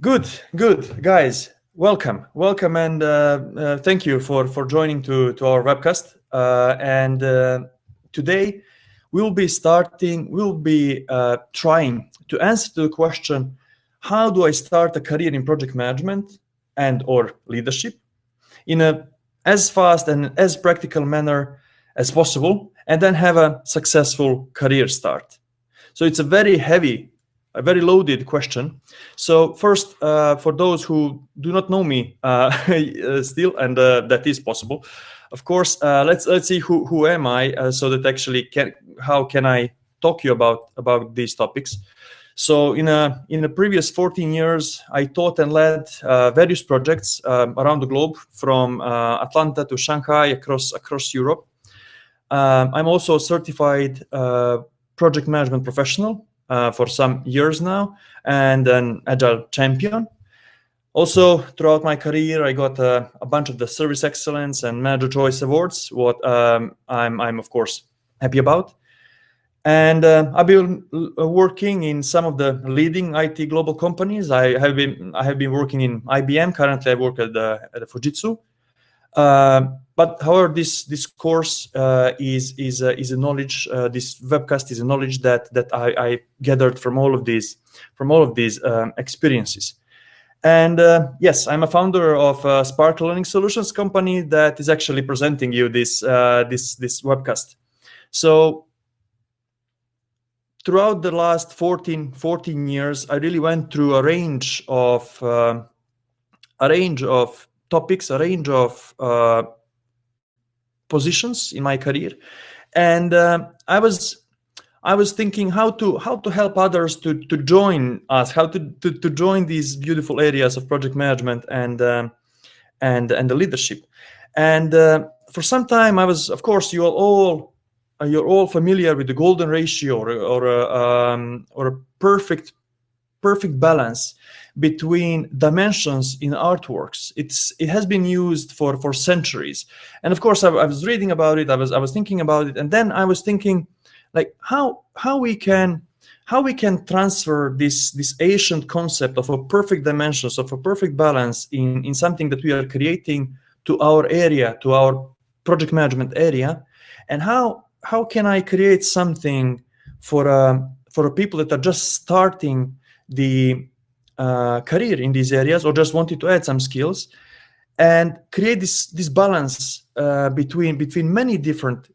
Good, guys. Welcome, and thank you for joining to our webcast. Today we'll be trying to answer the question: how do I start a career in project management and/or leadership in a as fast and as practical manner as possible, and then have a successful career start? So it's a very loaded question. So first, for those who do not know me still, and that is possible, of course, let's see who am I, so that actually how can I talk to you about these topics. So in the previous 14 years, I taught and led various projects around the globe, from Atlanta to Shanghai, across Europe. I'm also a certified project management professional for some years now, and an agile champion. Also, throughout my career, I got a bunch of the Service Excellence and Manager Choice Awards, what I'm of course happy about. And I've been working in some of the leading IT global companies. I have been working in IBM. Currently, I work at Fujitsu. But however, this course is a knowledge. This webcast is a knowledge that I gathered from all of these experiences. And yes, I'm a founder of Spark Learning Solutions company that is actually presenting you this webcast. So throughout the last 14 years, I really went through a range of topics, a range of positions in my career, and I was thinking how to help others to join us, how to join these beautiful areas of project management and the leadership. And for some time, I was, of course, you're all familiar with the golden ratio or a perfect balance between dimensions in artworks. It has been used for centuries, and of course I was reading about it. I was thinking about it, and then I was thinking, like, how we can transfer this ancient concept of a perfect dimensions, of a perfect balance in something that we are creating to our area, to our project management area, and how can I create something for people that are just starting the career in these areas, or just wanted to add some skills, and create this balance between many different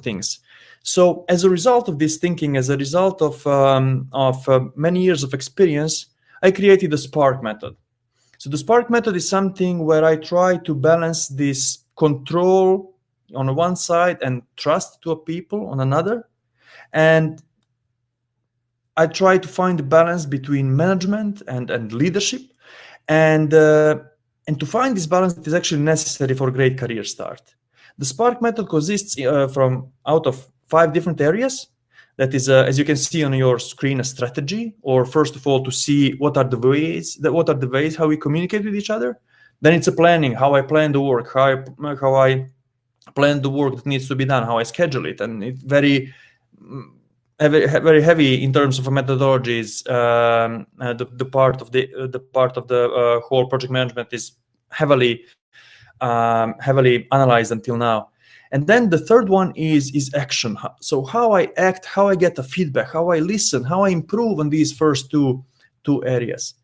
things. So as a result of this thinking, as a result of many years of experience, I created the Spark method. So the Spark method is something where I try to balance this control on one side and trust to a people on another, and I try to find the balance between management and leadership, and to find this balance is actually necessary for a great career start. The Spark method consists out of 5 different areas. That is, as you can see on your screen, a strategy, or first of all to see what are the ways how we communicate with each other. Then it's a planning, how I plan the work, how I plan the work that needs to be done, how I schedule it, and it's very heavy in terms of methodologies. The part of the whole project management is heavily analyzed until now. And then the third one is action. So how I act, how I get the feedback, how I listen, how I improve on these first two areas.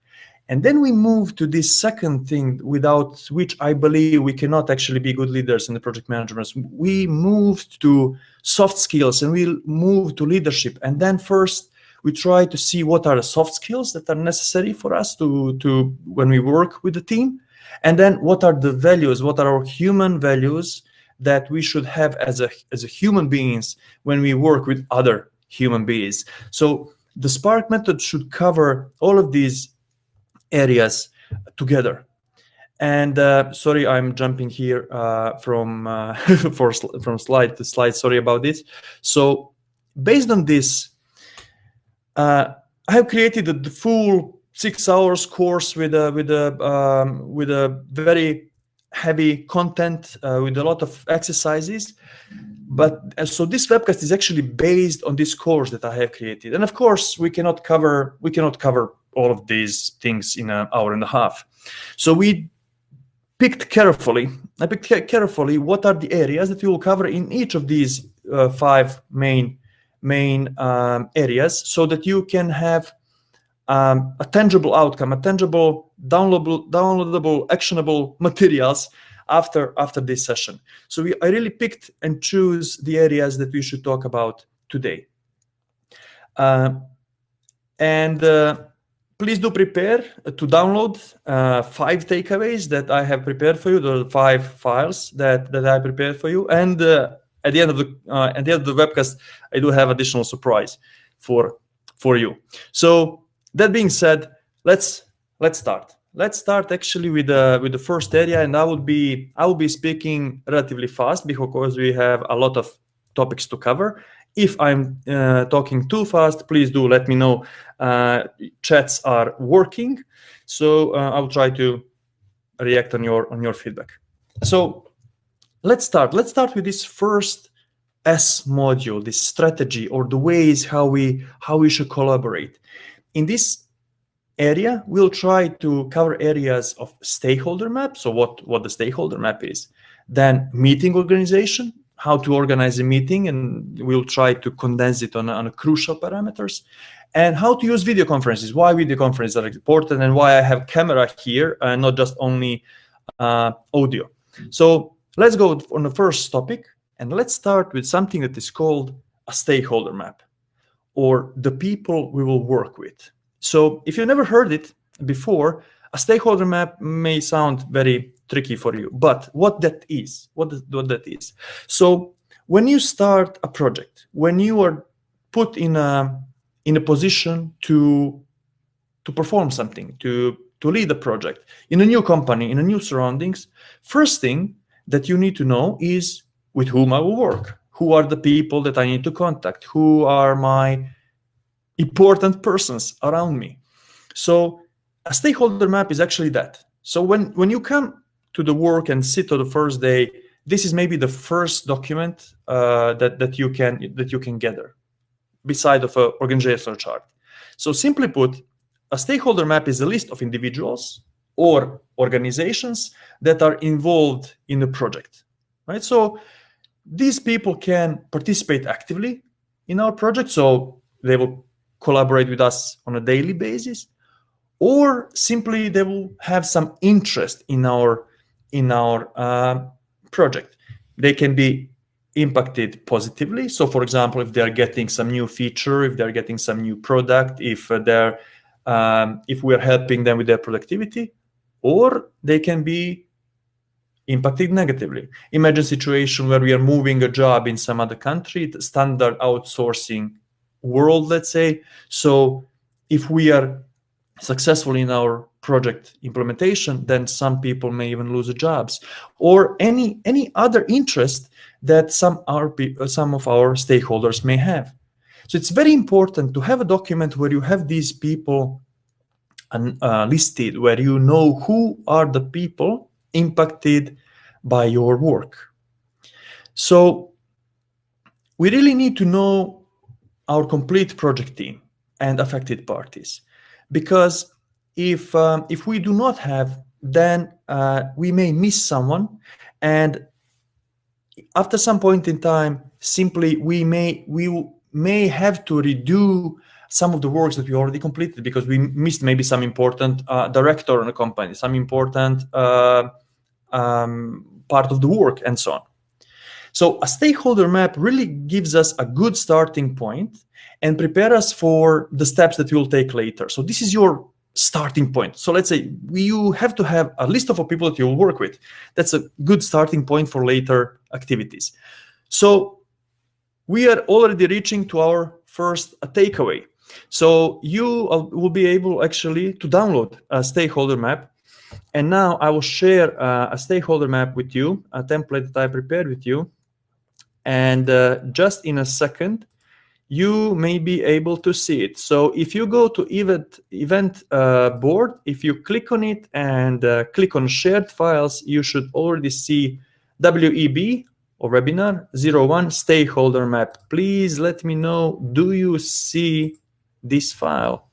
And then we move to this second thing, without which I believe we cannot actually be good leaders in the project management. We moved to soft skills, and we move to leadership. And then first we try to see what are the soft skills that are necessary for us to when we work with the team. And then what are the values, what are our human values that we should have as a human beings when we work with other human beings. So the Spark method should cover all of these areas together. And sorry, I'm jumping here from slide to slide. Sorry about this. So based on this, I have created the full 6 hours course with a very heavy content, with a lot of exercises. But so this webcast is actually based on this course that I have created. And of course, we cannot cover all of these things in an hour and a half. So we picked carefully. I picked carefully what are the areas that we will cover in each of these 5 main areas, so that you can have a tangible outcome, a tangible, downloadable, actionable materials after this session. So I really picked and choose the areas that we should talk about today. Please do prepare to download 5 takeaways that I have prepared for you, the 5 files that I prepared for you. And at the end of the webcast, I do have additional surprise for you. So that being said, let's start. Let's start actually with the first area, and I will be speaking relatively fast because we have a lot of topics to cover. If I'm talking too fast, please do let me know. Chats are working, so I will try to react on your feedback. So let's start. Let's start with this first S module, this strategy, or the ways how we should collaborate. In this area, we'll try to cover areas of stakeholder map, so what the stakeholder map is, then meeting organization, how to organize a meeting, and we'll try to condense it on a crucial parameters, and how to use video conferences, why video conferences are important, and why I have camera here and not just only audio. So let's go on the first topic, and let's start with something that is called a stakeholder map, or the people we will work with. So if you've never heard it before, a stakeholder map may sound very tricky for you, but what that is. So when you start a project, when you are put in a position to perform something, to lead a project in a new company, in a new surroundings, first thing that you need to know is with whom I will work. Who are the people that I need to contact? Who are my important persons around me? So a stakeholder map is actually that. So when you come to the work and sit on the first day, this is maybe the first document that you can gather, beside of an organizational chart. So simply put, a stakeholder map is a list of individuals or organizations that are involved in the project, right? So these people can participate actively in our project, so they will collaborate with us on a daily basis, or simply they will have some interest in our project. They can be impacted positively. So for example, if they're getting some new feature, if they're getting some new product, if we're helping them with their productivity, or they can be impacted negatively. Imagine a situation where we are moving a job in some other country, standard outsourcing world, let's say. So if we are successful in our project implementation, then some people may even lose their jobs, or any other interest that some of our stakeholders may have. So it's very important to have a document where you have these people listed, where you know who are the people impacted by your work. So we really need to know our complete project team and affected parties, because if we do not have, then we may miss someone, and after some point in time, simply we may have to redo some of the works that we already completed because we missed maybe some important director in a company, some important part of the work, and so on. So a stakeholder map really gives us a good starting point and prepare us for the steps that we'll take later. So this is your starting point. So let's say you have to have a list of people that you'll work with. That's a good starting point for later activities. So we are already reaching to our first takeaway. So you will be able actually to download a stakeholder map. And now I will share a stakeholder map with you, a template that I prepared with you. And just in a second, you may be able to see it. So if you go to event board, if you click on it and click on shared files, you should already see WEB or webinar 01 stakeholder map. Please let me know, do you see this file?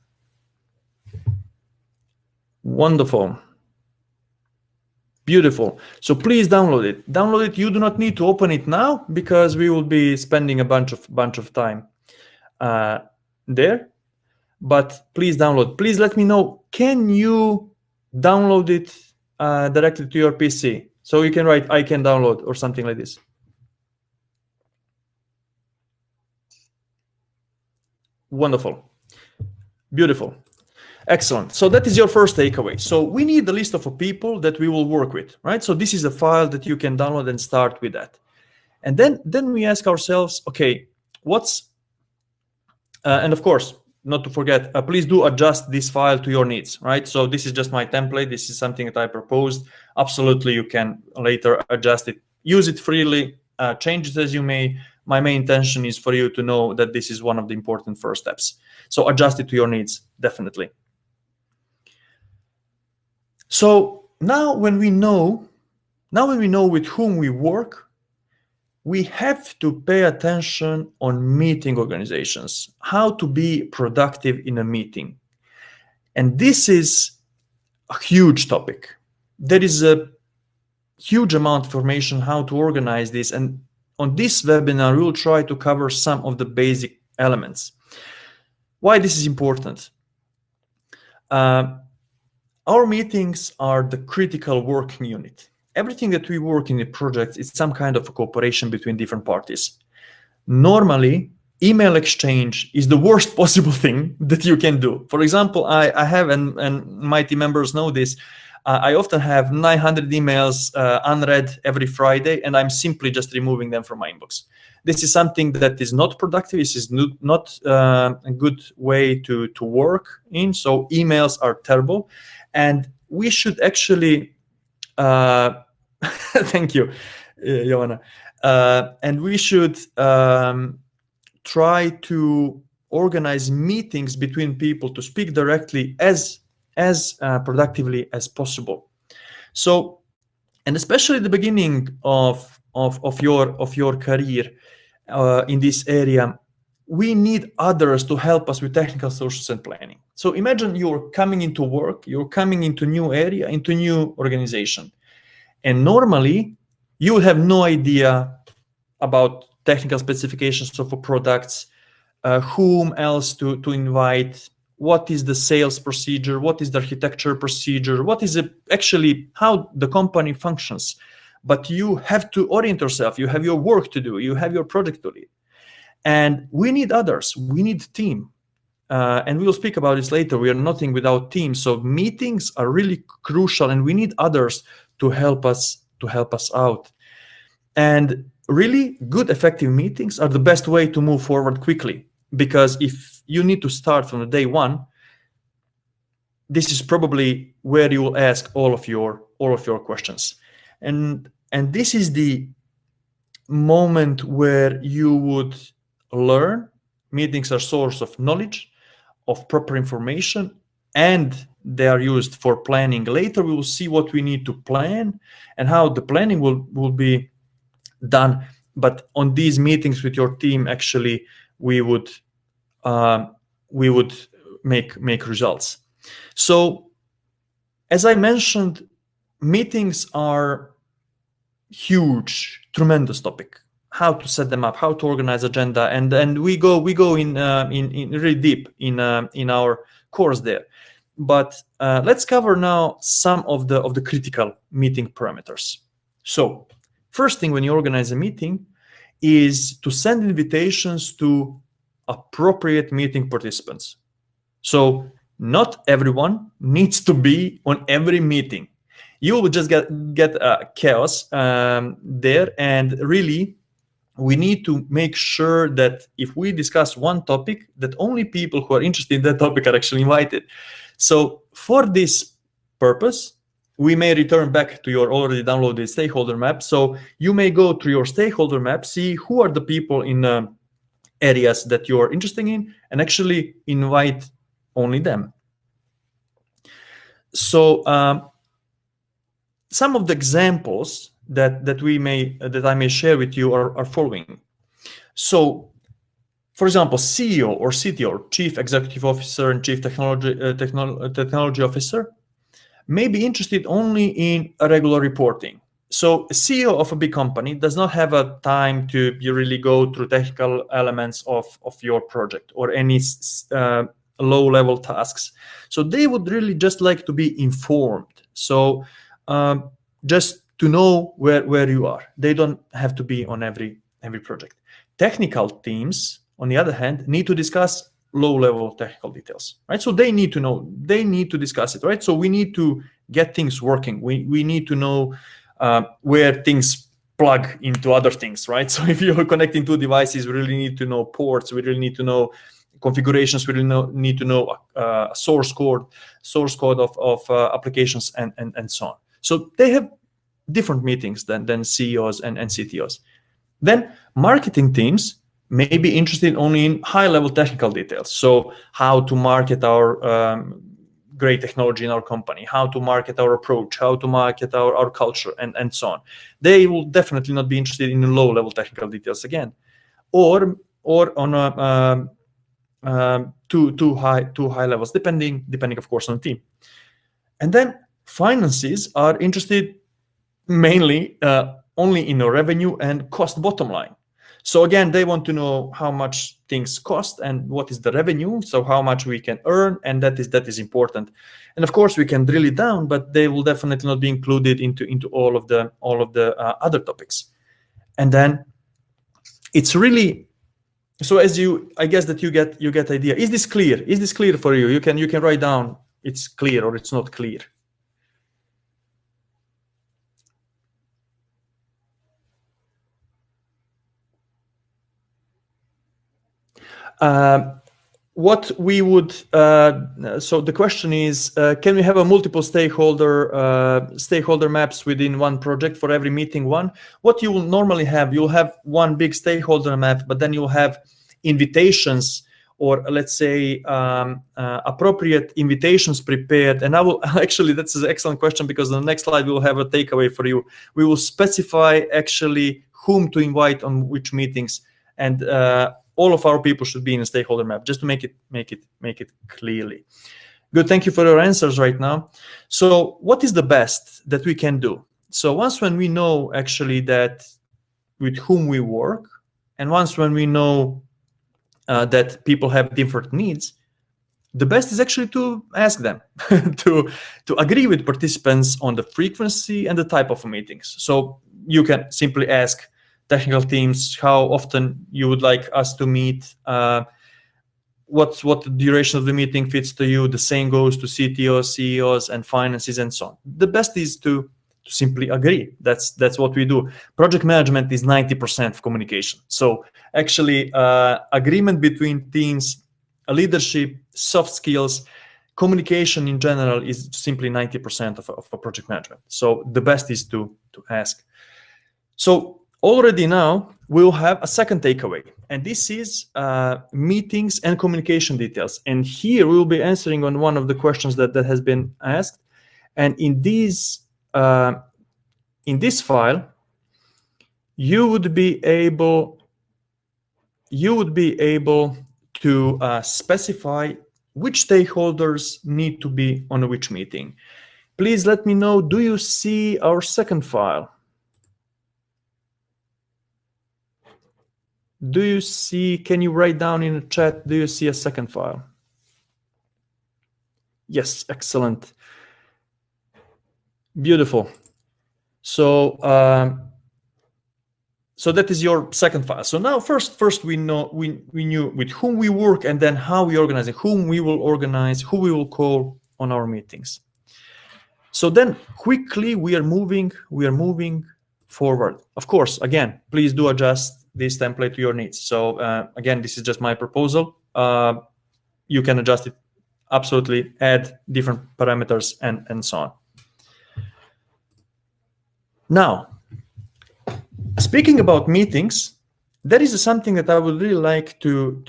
Wonderful. Beautiful. So please download it. Download it. You do not need to open it now because we will be spending a bunch of time there. But please download. Please let me know. Can you download it directly to your PC? So you can write "I can download" or something like this. Wonderful. Beautiful. Excellent. So that is your first takeaway. So we need a list of people that we will work with, right? So this is a file that you can download and start with that. And then we ask ourselves, okay, what's, and of course, not to forget, please do adjust this file to your needs, right? So this is just my template. This is something that I proposed. Absolutely, you can later adjust it. Use it freely, change it as you may. My main intention is for you to know that this is one of the important first steps. So adjust it to your needs, definitely. So now when we know with whom we work, we have to pay attention on meeting organizations, how to be productive in a meeting. And this is a huge topic. There is a huge amount of information how to organize this. And on this webinar, we will try to cover some of the basic elements. Why this is important? Our meetings are the critical working unit. Everything that we work in the project is some kind of a cooperation between different parties. Normally, email exchange is the worst possible thing that you can do. For example, I have, and my team members know this, I often have 900 emails unread every Friday, and I'm simply just removing them from my inbox. This is something that is not productive. This is not a good way to work in. So emails are terrible. And we should actually, thank you, Joanna. And we should try to organize meetings between people to speak directly as productively as possible. So, and especially at the beginning of your career in this area, we need others to help us with technical solutions and planning. So imagine you're coming into work, you're coming into new area, into new organization. And normally you have no idea about technical specifications of products, whom else to invite, what is the sales procedure, what is the architecture procedure, what is actually how the company functions. But you have to orient yourself, you have your work to do, you have your project to lead. And we need others, we need team. And we will speak about this later. We are nothing without teams. So meetings are really crucial, and we need others to help us out. And really good, effective meetings are the best way to move forward quickly. Because if you need to start from the day one, this is probably where you will ask all of your questions. And this is the moment where you would learn. Meetings are source of knowledge, of proper information, and they are used for planning. Later we will see what we need to plan and how the planning will be done. But on these meetings with your team, actually we would make results. So as I mentioned, meetings are huge, tremendous topic. How to set them up, how to organize agenda, and we go in really deep in our course there. But let's cover now some of the critical meeting parameters. So first thing when you organize a meeting is to send invitations to appropriate meeting participants. So not everyone needs to be on every meeting. You will just get chaos there, and really we need to make sure that if we discuss one topic, that only people who are interested in that topic are actually invited. So for this purpose, we may return back to your already downloaded stakeholder map. So you may go to your stakeholder map, see who are the people in areas that you are interested in, and actually invite only them. So some of the examples that I may share with you are following. So, for example, CEO or CTO, Chief Executive Officer and Chief Technology Officer, may be interested only in a regular reporting. So a CEO of a big company does not have a time to really go through technical elements of your project or any low-level tasks. So they would really just like to be informed. So just to know where you are. They don't have to be on every project. Technical teams, on the other hand, need to discuss low-level technical details, right? So they need to know, they need to discuss it, right? So we need to get things working. We need to know where things plug into other things, right? So if you're connecting two devices, we really need to know ports. We really need to know configurations. We really need to know source code of applications and so on. So they have different meetings than CEOs and CTOs. Then marketing teams may be interested only in high-level technical details. So how to market our great technology in our company, how to market our approach, how to market our culture, and so on. They will definitely not be interested in low-level technical details again, or on too high levels, depending of course on the team. And then finances are interested mainly only in a revenue and cost bottom line. So again, they want to know how much things cost and what is the revenue, so how much we can earn, and that is important. And of course, we can drill it down, but they will definitely not be included into all of the other topics. And then it's really, so as I guess that you get the idea. Is this clear? Is this clear for you? You can write down it's clear or it's not clear. What we would, so the question is, can we have a multiple stakeholder maps within one project for every meeting one? What you will normally have, you'll have one big stakeholder map, but then you'll have invitations, or let's say appropriate invitations prepared. And I will actually, that's an excellent question, because on the next slide we will have a takeaway for you. We will specify actually whom to invite on which meetings, and all of our people should be in a stakeholder map, just to make it clearly. Good, thank you for your answers right now. So what is the best that we can do? So once when we know actually that with whom we work, and once when we know that people have different needs, the best is actually to ask them to agree with participants on the frequency and the type of meetings. So you can simply ask technical teams how often you would like us to meet, what the duration of the meeting fits to you. The same goes to CTOs, CEOs, and finances, and so on. The best is to simply agree. That's what we do. Project management is 90% of communication. So actually, agreement between teams, leadership, soft skills, communication in general is simply 90% of project management. So the best is to ask. So already now we'll have a second takeaway, and this is meetings and communication details. And here we will be answering on one of the questions that has been asked. And in this file, you would be able to specify which stakeholders need to be on which meeting. Please let me know, do you see our second file? Do you see, can you write down in the chat, do you see a second file? Yes, excellent. Beautiful. So so that is your second file. So now first we knew with whom we work, and then how we organize it, whom we will organize, who we will call on our meetings. So then quickly we are moving forward. Of course, again, please do adjust this template to your needs. So again, this is just my proposal. You can adjust it, absolutely, add different parameters and so on. Now, speaking about meetings, there is something that I would really like to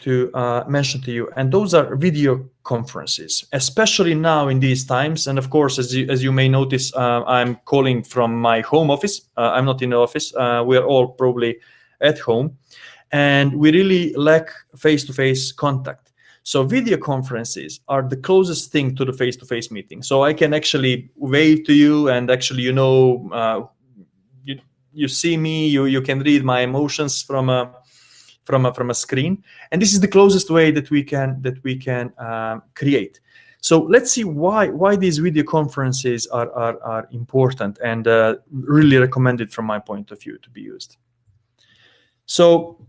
mention to you, and those are video conferences, especially now in these times. And of course, as you may notice, I'm calling from my home office. I'm not in the office. We are all probably at home, and we really lack face-to-face contact. So video conferences are the closest thing to the face-to-face meeting. So I can actually wave to you, and actually, you see me, you can read my emotions from a screen, and this is the closest way that we can create. So let's see why these video conferences are important and really recommended from my point of view to be used. So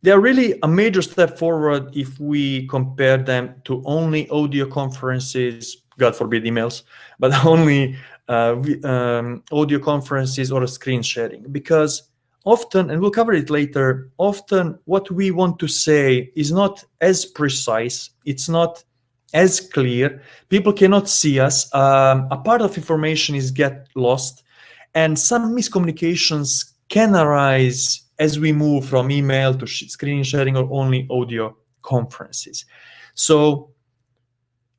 they are really a major step forward if we compare them to only audio conferences, God forbid emails, but only audio conferences or screen sharing. Because often, and we'll cover it later, often what we want to say is not as precise, it's not as clear, people cannot see us, a part of information is get lost, and some miscommunications can arise as we move from email to screen sharing or only audio conferences. So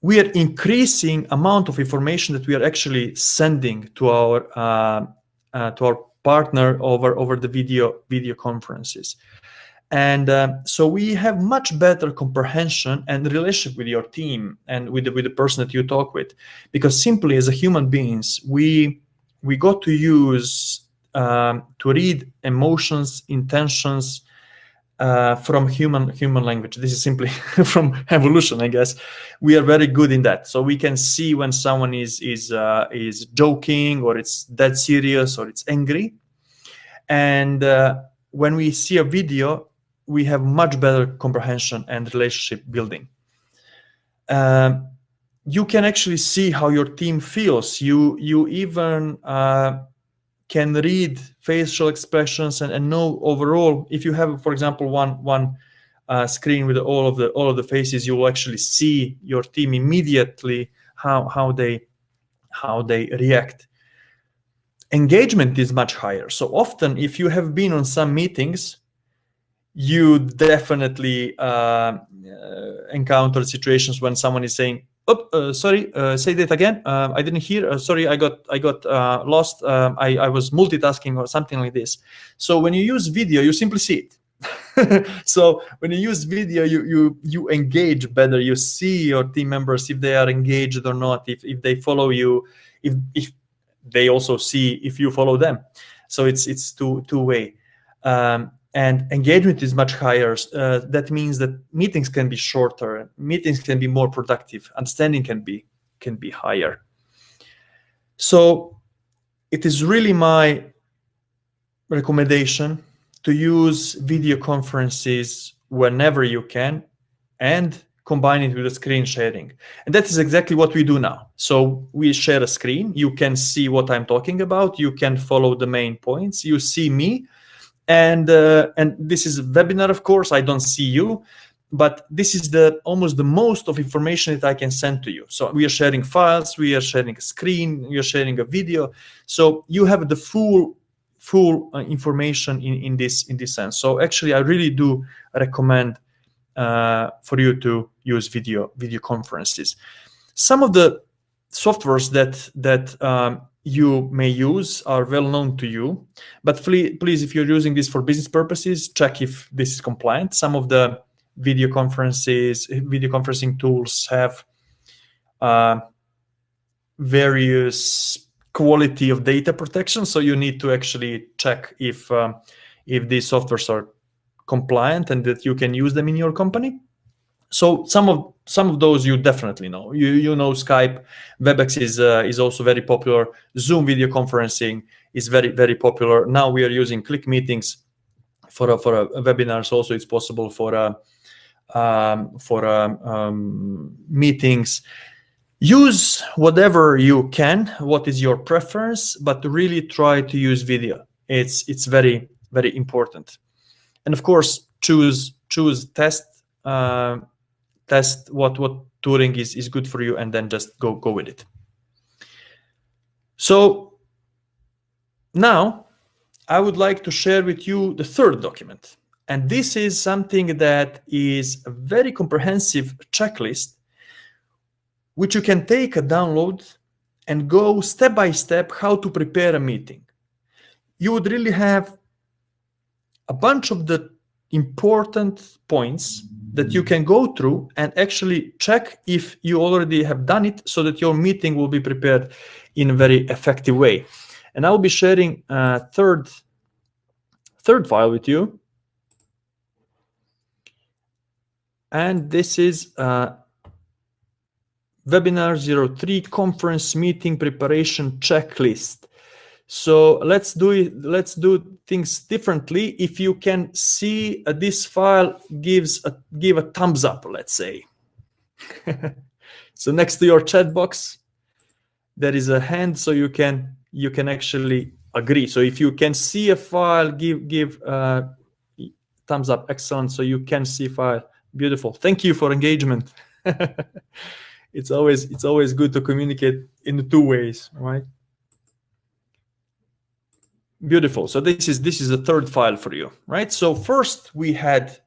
we are increasing amount of information that we are actually sending to our partner over the video conferences. And so we have much better comprehension and relationship with your team and with the person that you talk with, because simply as a human beings, we got to use to read emotions, intentions from human language. This is simply from evolution, I guess. We are very good in that. So we can see when someone is joking, or it's dead serious, or it's angry. And when we see a video, we have much better comprehension and relationship building. You can actually see how your team feels. You even can read facial expressions and know overall. If you have, for example, one screen with all of the faces, you will actually see your team immediately how they react. Engagement is much higher. So often, if you have been on some meetings, you definitely encounter situations when someone is saying, "Oh, sorry, say that again. I didn't hear. Sorry, I got lost. I was multitasking," or something like this. So when you use video, you simply see it. So when you use video, you engage better. You see your team members, if they are engaged or not, if they follow you, if they also see if you follow them. So it's two-way. And engagement is much higher. That means that meetings can be shorter, meetings can be more productive, understanding can be higher. So it is really my recommendation to use video conferences whenever you can, and combine it with the screen sharing. And that is exactly what we do now. So we share a screen. You can see what I'm talking about. You can follow the main points. You see me. And this is a webinar, of course. I don't see you, but this is almost the most of information that I can send to you. So we are sharing files, we are sharing a screen, we are sharing a video. So you have the full information in this sense. So actually, I really do recommend for you to use video conferences. Some of the softwares that you may use are well known to you, but please, if you're using this for business purposes, check if this is compliant. Some of the video conferencing tools have various quality of data protection, so you need to actually check if these softwares are compliant and that you can use them in your company. So some of those you definitely know. You know Skype, WebEx is also very popular. Zoom video conferencing is very, very popular. Now we are using Click Meetings for a webinars. Also, it's possible for meetings. Use whatever you can. What is your preference? But really try to use video. It's very, very important. And of course, choose test what tooling is good for you, and then just go with it. So now I would like to share with you the third document. And this is something that is a very comprehensive checklist, which you can take a download and go step by step how to prepare a meeting. You would really have a bunch of the important points that you can go through and actually check if you already have done it, so that your meeting will be prepared in a very effective way. And I will be sharing a third file with you. And this is Webinar 03 Conference Meeting Preparation Checklist. So let's do things differently. If you can see this file, give a thumbs up, let's say. So next to your chat box, there is a hand, so you can actually agree. So if you can see a file, give thumbs up. Excellent. So you can see file. Beautiful. Thank you for engagement. It's always good to communicate in the two ways, right? Beautiful. So this is the third file for you, right? So first we had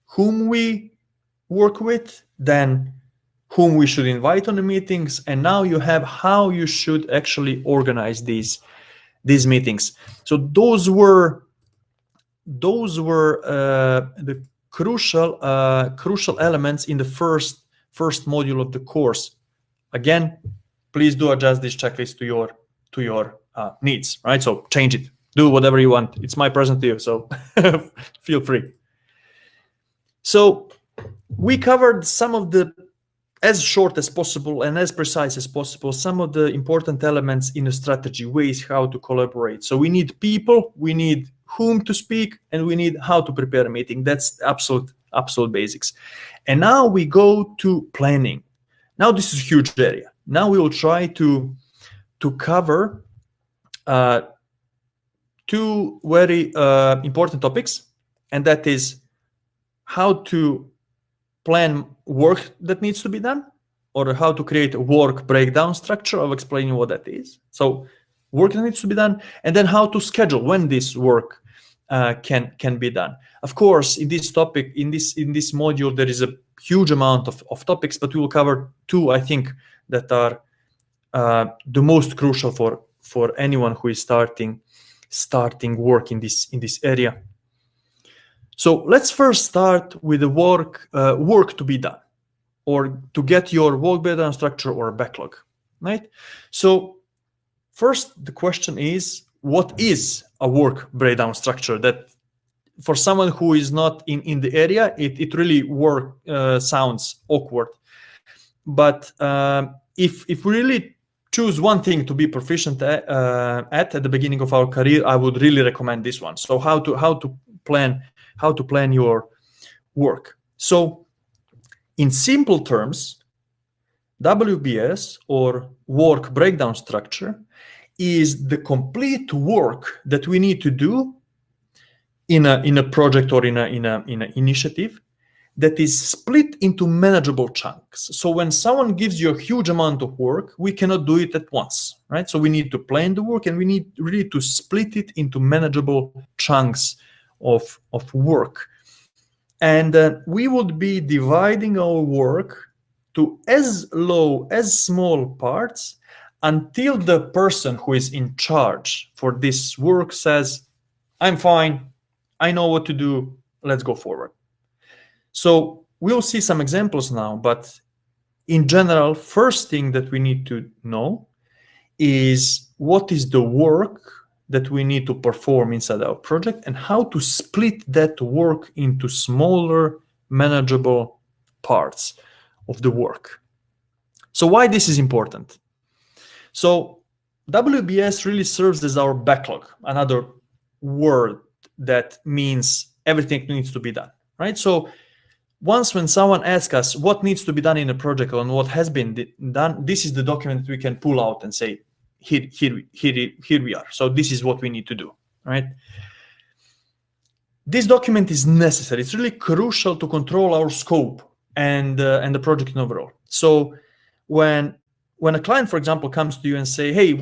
whom we work with, then whom we should invite on the meetings, and now you have how you should actually organize these meetings. So those were the crucial elements in the first module of the course. Again, please do adjust this checklist to your needs, right? So change it, do whatever you want. It's my present to you, so feel free. So we covered some of the, as short as possible and as precise as possible, some of the important elements in a strategy, ways how to collaborate. So we need people, we need whom to speak, and we need how to prepare a meeting. That's absolute basics. And now we go to planning. Now this is a huge area. Now we will try to cover two very important topics, and that is how to plan work that needs to be done, or how to create a work breakdown structure. Of explaining what that is. So work that needs to be done, and then how to schedule when this work can be done. Of course, in this topic, in this module, there is a huge amount of topics, but we will cover two, I think, that are the most crucial for anyone who is starting work in this area. So let's first start with the work to be done, or to get your work breakdown structure or backlog, right? So first, the question is, what is a work breakdown structure? That for someone who is not in the area, it really sounds awkward. But if we really choose one thing to be proficient at the beginning of our career, I would really recommend this one. So how to plan your work. So in simple terms, WBS, or work breakdown structure, is the complete work that we need to do in a project or in an initiative that is split into manageable chunks. So when someone gives you a huge amount of work, we cannot do it at once, right? So we need to plan the work, and we need really to split it into manageable chunks of work. And we would be dividing our work to as small parts until the person who is in charge for this work says, I'm fine, I know what to do, let's go forward. So we'll see some examples now, but in general, first thing that we need to know is what is the work that we need to perform inside our project, and how to split that work into smaller, manageable parts of the work. So why this is important? So WBS really serves as our backlog, another word that means everything needs to be done, right? So once when someone asks us what needs to be done in a project and what has been done, this is the document that we can pull out and say, here we are. So this is what we need to do, right? This document is necessary. It's really crucial to control our scope and the project in overall. So when a client, for example, comes to you and say, hey,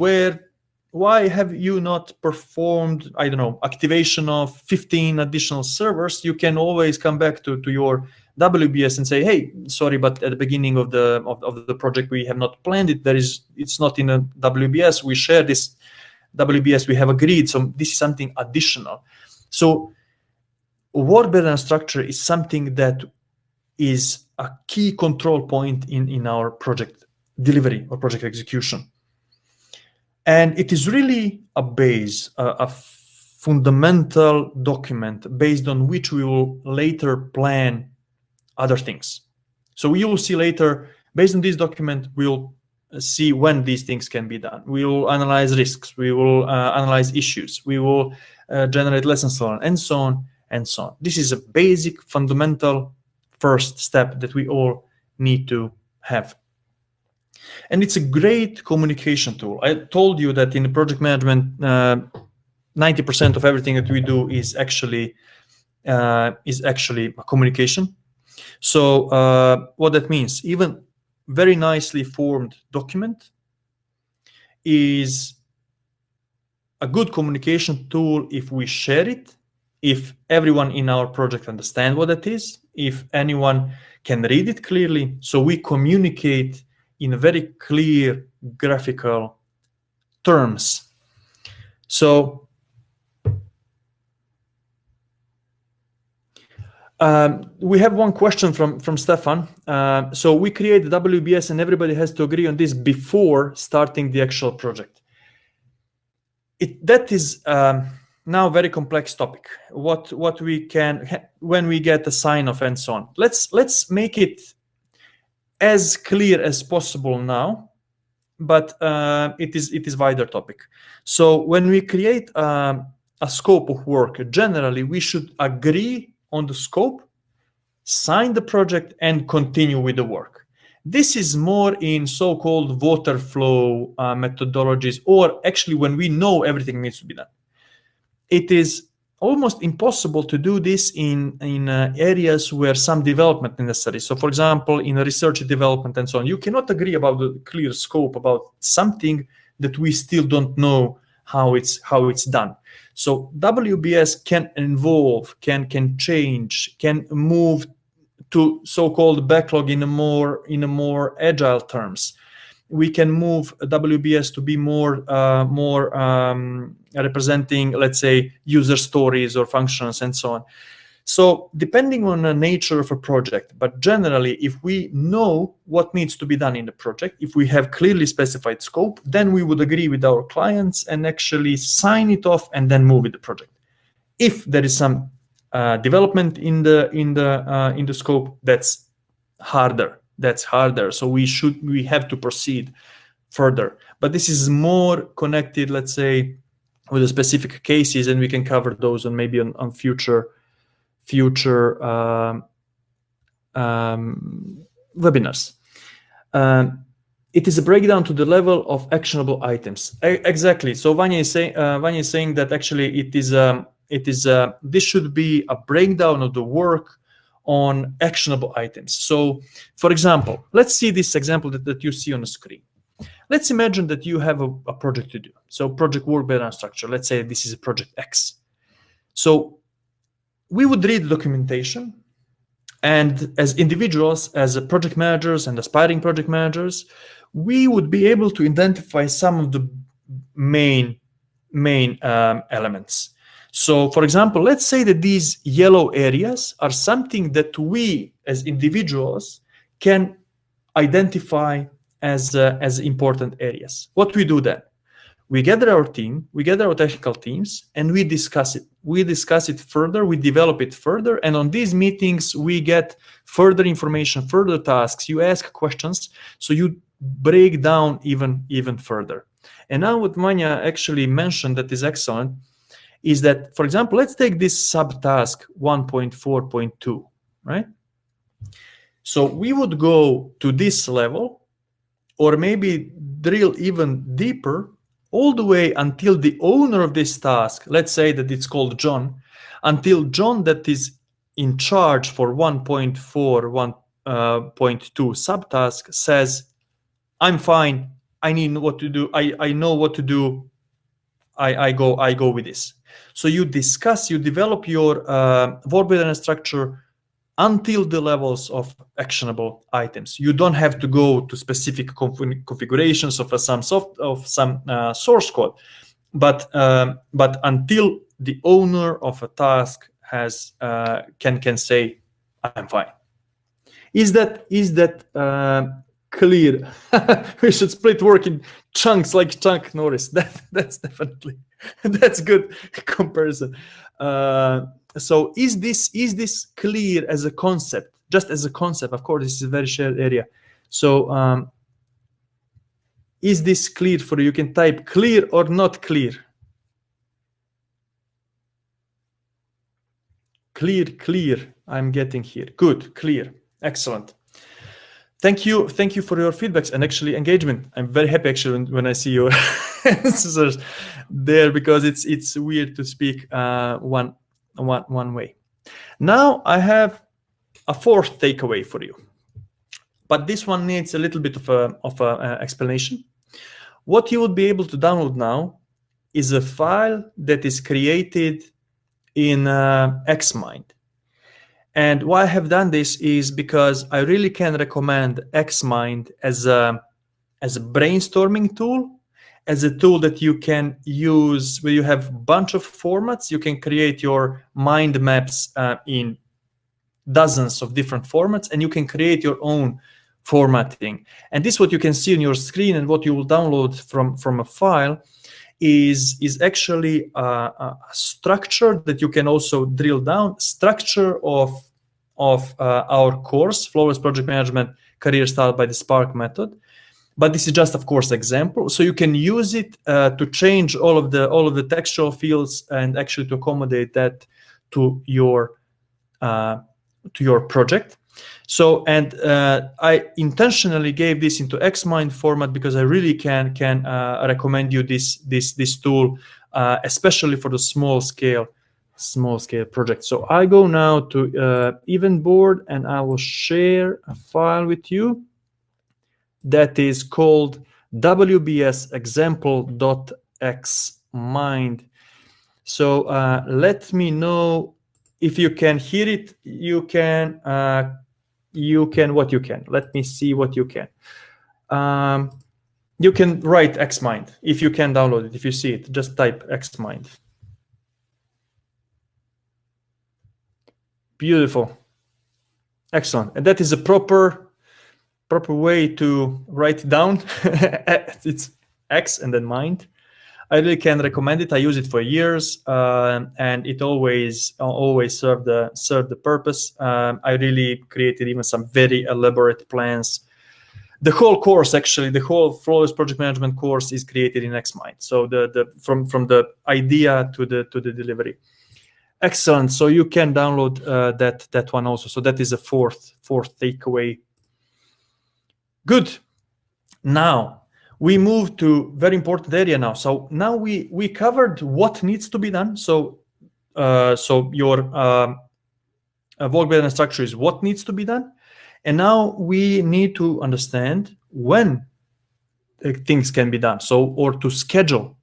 why have you not performed, I don't know, activation of 15 additional servers? You can always come back to your WBS and say, hey, sorry, but at the beginning of the project we have not planned it. It's not in a WBS. We share this WBS. We have agreed. So this is something additional. So work pattern structure is something that is a key control point in our project delivery or project execution. And it is really a base, a fundamental document based on which we will later plan other things. So you will see later, based on this document, we'll see when these things can be done. We will analyze risks, we will analyze issues, we will generate lessons learned, and so on and so on. This is a basic, fundamental first step that we all need to have. And it's a great communication tool. I told you that in the project management, 90% of everything that we do is actually communication. So what that means, even very nicely formed document is a good communication tool if we share it, if everyone in our project understands what it is, if anyone can read it clearly, so we communicate in very clear graphical terms. So we have one question from Stefan. So we create the WBS and everybody has to agree on this before starting the actual project. That is now a very complex topic. What we can, when we get a sign off and so on. Let's make it as clear as possible now, but it is wider topic. So when we create a scope of work, generally we should agree on the scope, sign the project, and continue with the work. This is more in so-called water flow methodologies, or actually when we know everything needs to be done. It is almost impossible to do this in areas where some development is necessary. So for example, in research and development and so on, you cannot agree about the clear scope about something that we still don't know how it's done. So WBS can evolve, can change, can move to so-called backlog in a more agile terms. We can move WBS to be more representing, let's say, user stories or functions and so on. So depending on the nature of a project, but generally, if we know what needs to be done in the project, if we have clearly specified scope, then we would agree with our clients and actually sign it off and then move with the project. If there is some development in the scope, that's harder. So we have to proceed further. But this is more connected, let's say, with the specific cases, and we can cover those on maybe on future webinars. It is a breakdown to the level of actionable items. Exactly. So Vanya is saying that actually this should be a breakdown of the work on actionable items. So, for example, let's see this example that you see on the screen. Let's imagine that you have a project to do. So project work pattern structure. Let's say this is a project X. So we would read the documentation, and as individuals, as project managers and aspiring project managers, we would be able to identify some of the main elements. So, for example, let's say that these yellow areas are something that we, as individuals, can identify as important areas. What we do then? We gather our team, we gather our technical teams, and we discuss it. We discuss it further, we develop it further, and on these meetings, we get further information, further tasks. You ask questions, so you break down even further. And now what Manya actually mentioned that is excellent is that, for example, let's take this subtask 1.4.2, right? So we would go to this level, or maybe drill even deeper, all the way until the owner of this task, let's say that it's called John, until John that is in charge for 1.4, 1.2 subtask says, I'm fine, I need what to do, I know what to do, I go with this. So you discuss, you develop your work pattern structure until the levels of actionable items. You don't have to go to specific configurations of some source code, but until the owner of a task has can say, I'm fine. Is that clear? We should split work in chunks like Chuck Norris. That's definitely that's good comparison. So is this clear as a concept? Just as a concept, of course, this is a very shared area. So is this clear for you? You can type clear or not clear. Clear. I'm getting here. Good, clear, excellent. Thank you for your feedbacks and actually engagement. I'm very happy actually when I see your answers there, because it's weird to speak one way. Now I have a fourth takeaway for you, but this one needs a little bit of a explanation. What you would be able to download now is a file that is created in Xmind. And why I have done this is because I really can recommend Xmind as a brainstorming tool, as a tool that you can use where you have a bunch of formats. You can create your mind maps in dozens of different formats, and you can create your own formatting. And this is what you can see on your screen, and what you will download from a file is actually a structure that you can also drill down, structure of our course, Flawless Project Management Career Style by the Spark Method. But this is just, of course, example. So you can use it to change all of the textual fields and actually to accommodate that to your project. So, and I intentionally gave this into Xmind format because I really can recommend you this tool, especially for the small scale project. So I go now to Event Board, and I will share a file with you that is called WBS example.xmind. So let me know if you can hear it. You can. What you can. Let me see what you can. You can write Xmind if you can download it. If you see it, just type Xmind. Beautiful, excellent, and that is a proper way to write it down. It's X and then mind. I really can recommend it. I use it for years, and it always served the purpose. I really created even some very elaborate plans. The whole course, actually, the whole Flawless Project Management course is created in Xmind. So from the idea to the delivery. Excellent. So you can download that one also. So that is a fourth takeaway. Good. Now we move to very important area now. So now we covered what needs to be done. So your work-based and structure is what needs to be done, and now we need to understand when things can be done. So, or to schedule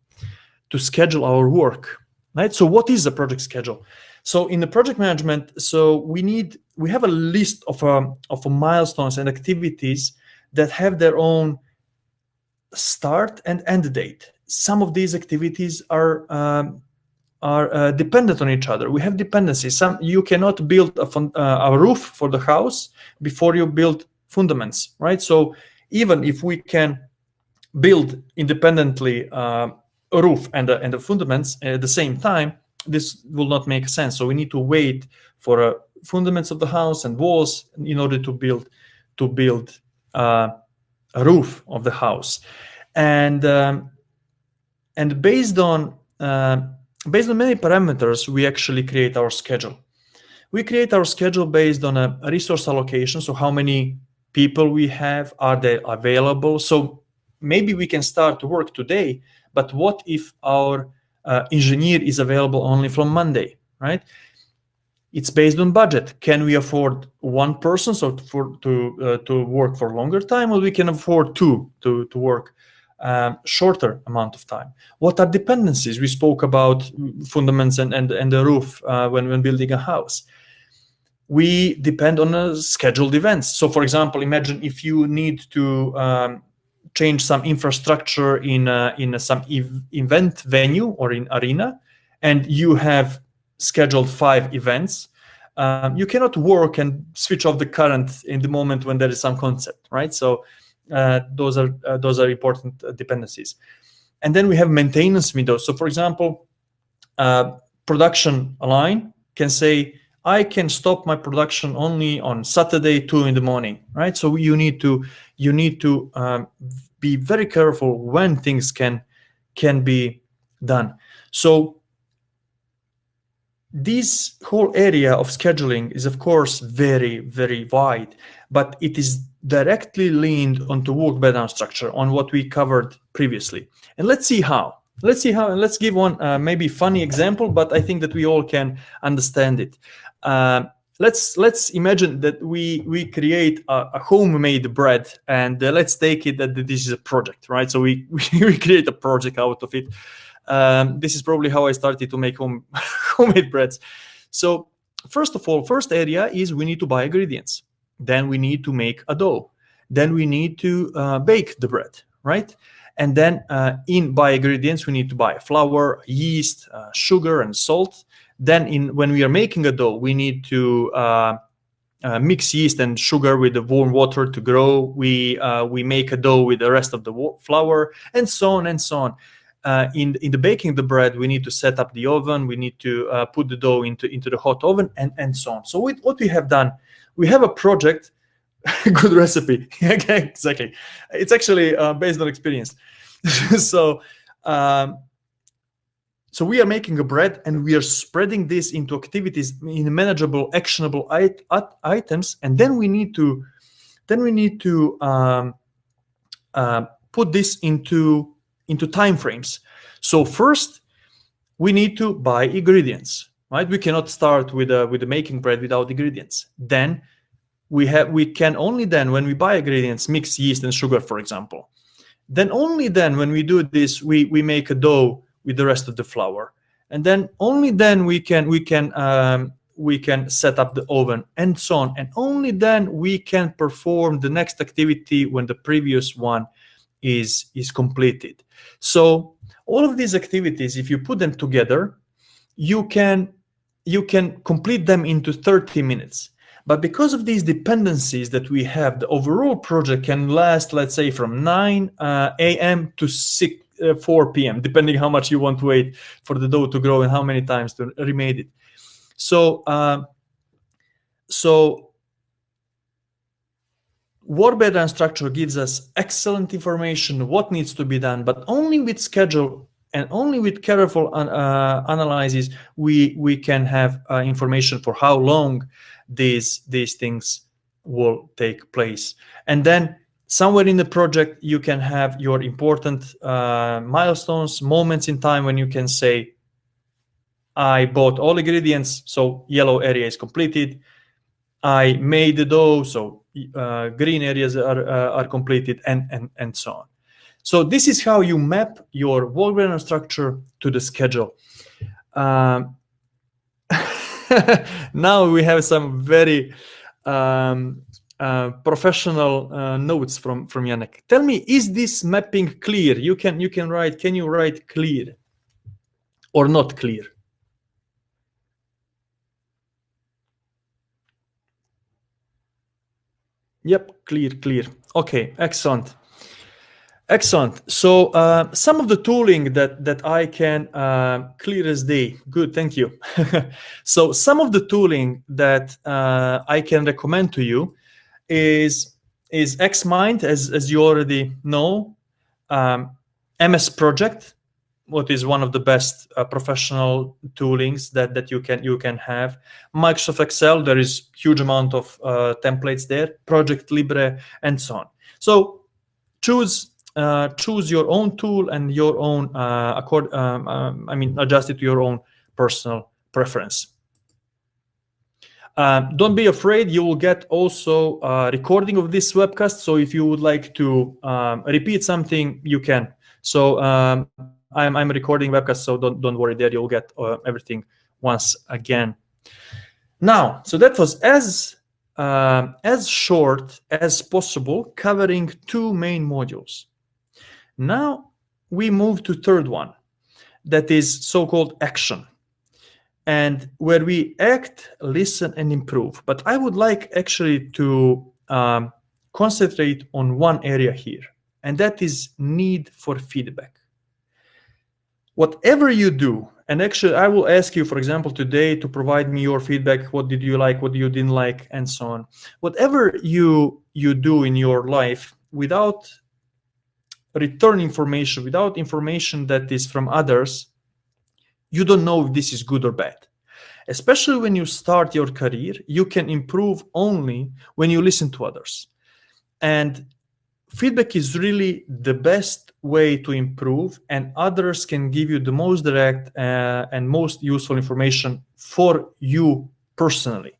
our work, right? So what is a project schedule? So in the project management, so we have a list of milestones and activities that have their own start and end date. Some of these activities are dependent on each other. We have dependencies. You cannot build a roof for the house before you build fundaments, right? So even if we can build independently a roof and the fundaments at the same time, this will not make sense. So we need to wait for fundaments of the house and walls in order to build a roof of the house. And based on many parameters, we actually create our schedule. We create our schedule based on a resource allocation. So how many people we have, are they available? So maybe we can start to work today, but what if our engineer is available only from Monday, right? It's based on budget. Can we afford one person to work for a longer time, or we can afford two to work shorter amount of time? What are dependencies? We spoke about fundaments and the roof when building a house. We depend on scheduled events. So, for example, imagine if you need to change some infrastructure in some event venue or in arena, and you have scheduled 5 events, you cannot work and switch off the current in the moment when there is some concept, right? So those are important dependencies. And then we have maintenance windows. So for example, production line can say, I can stop my production only on Saturday 2 in the morning, right? So you need to be very careful when things can be done. So this whole area of scheduling is, of course, very, very wide, but it is directly leaned onto work breakdown structure, on what we covered previously. And let's see how. And let's give one maybe funny example, but I think that we all can understand it. Let's imagine that we create a homemade bread, and let's take it that this is a project, right? So we create a project out of it. This is probably how I started to make homemade breads. So first of all, first area is we need to buy ingredients. Then we need to make a dough. Then we need to bake the bread, right? And then by ingredients, we need to buy flour, yeast, sugar, and salt. Then when we are making a dough, we need to mix yeast and sugar with the warm water to grow. We make a dough with the rest of the flour, and so on and so on. In the baking the bread, we need to set up the oven. We need to put the dough into the hot oven, and so on. So what we have done, we have a project. Good recipe. Exactly. It's actually based on experience. So we are making a bread, and we are spreading this into activities in manageable, actionable items, and then we need to put this into time frames. So first, we need to buy ingredients, right? We cannot start with making bread without ingredients. Then we can only then, when we buy ingredients, mix yeast and sugar, for example. Then only then, when we do this, we make a dough with the rest of the flour, and then only then we can set up the oven, and so on. And only then we can perform the next activity when the previous one is completed. So all of these activities, if you put them together, you can complete them into 30 minutes. But because of these dependencies that we have, the overall project can last, let's say, from 9 a.m. to 4 p.m., depending how much you want to wait for the dough to grow and how many times to remake it. So work breakdown structure gives us excellent information what needs to be done, but only with schedule and only with careful analysis we can have information for how long these things will take place. And then somewhere in the project you can have your important milestones, moments in time when you can say, I bought all ingredients, so yellow area is completed. I made the dough, so green areas are completed, and so on. So this is how you map your work breakdown structure to the schedule. Now we have some very professional notes from Yannick. Tell me, is this mapping clear? You can write. Can you write clear or not clear? Yep, clear. Okay, excellent. So some of the tooling that I can clear as day. Good, thank you. So some of the tooling that I can recommend to you is Xmind, as you already know, MS Project, what is one of the best professional toolings that you can have. Microsoft Excel, there is huge amount of templates there. Project Libre, and so on. So choose your own tool and your own adjust it to your own personal preference. Don't be afraid, you will get also a recording of this webcast, so if you would like to repeat something, you can. So I'm recording webcast, so don't worry there, you'll get everything once again. Now, so that was as short as possible, covering 2 main modules. Now we move to third one, that is so-called action. and where we act, listen, and improve. But I would like actually to concentrate on one area here, and that is need for feedback. Whatever you do, and actually I will ask you, for example, today to provide me your feedback. What did you like? What you didn't like? And so on. Whatever you do in your life without return information, without information that is from others, you don't know if this is good or bad. Especially when you start your career, you can improve only when you listen to others. And feedback is really the best way to improve, and others can give you the most direct and most useful information for you personally.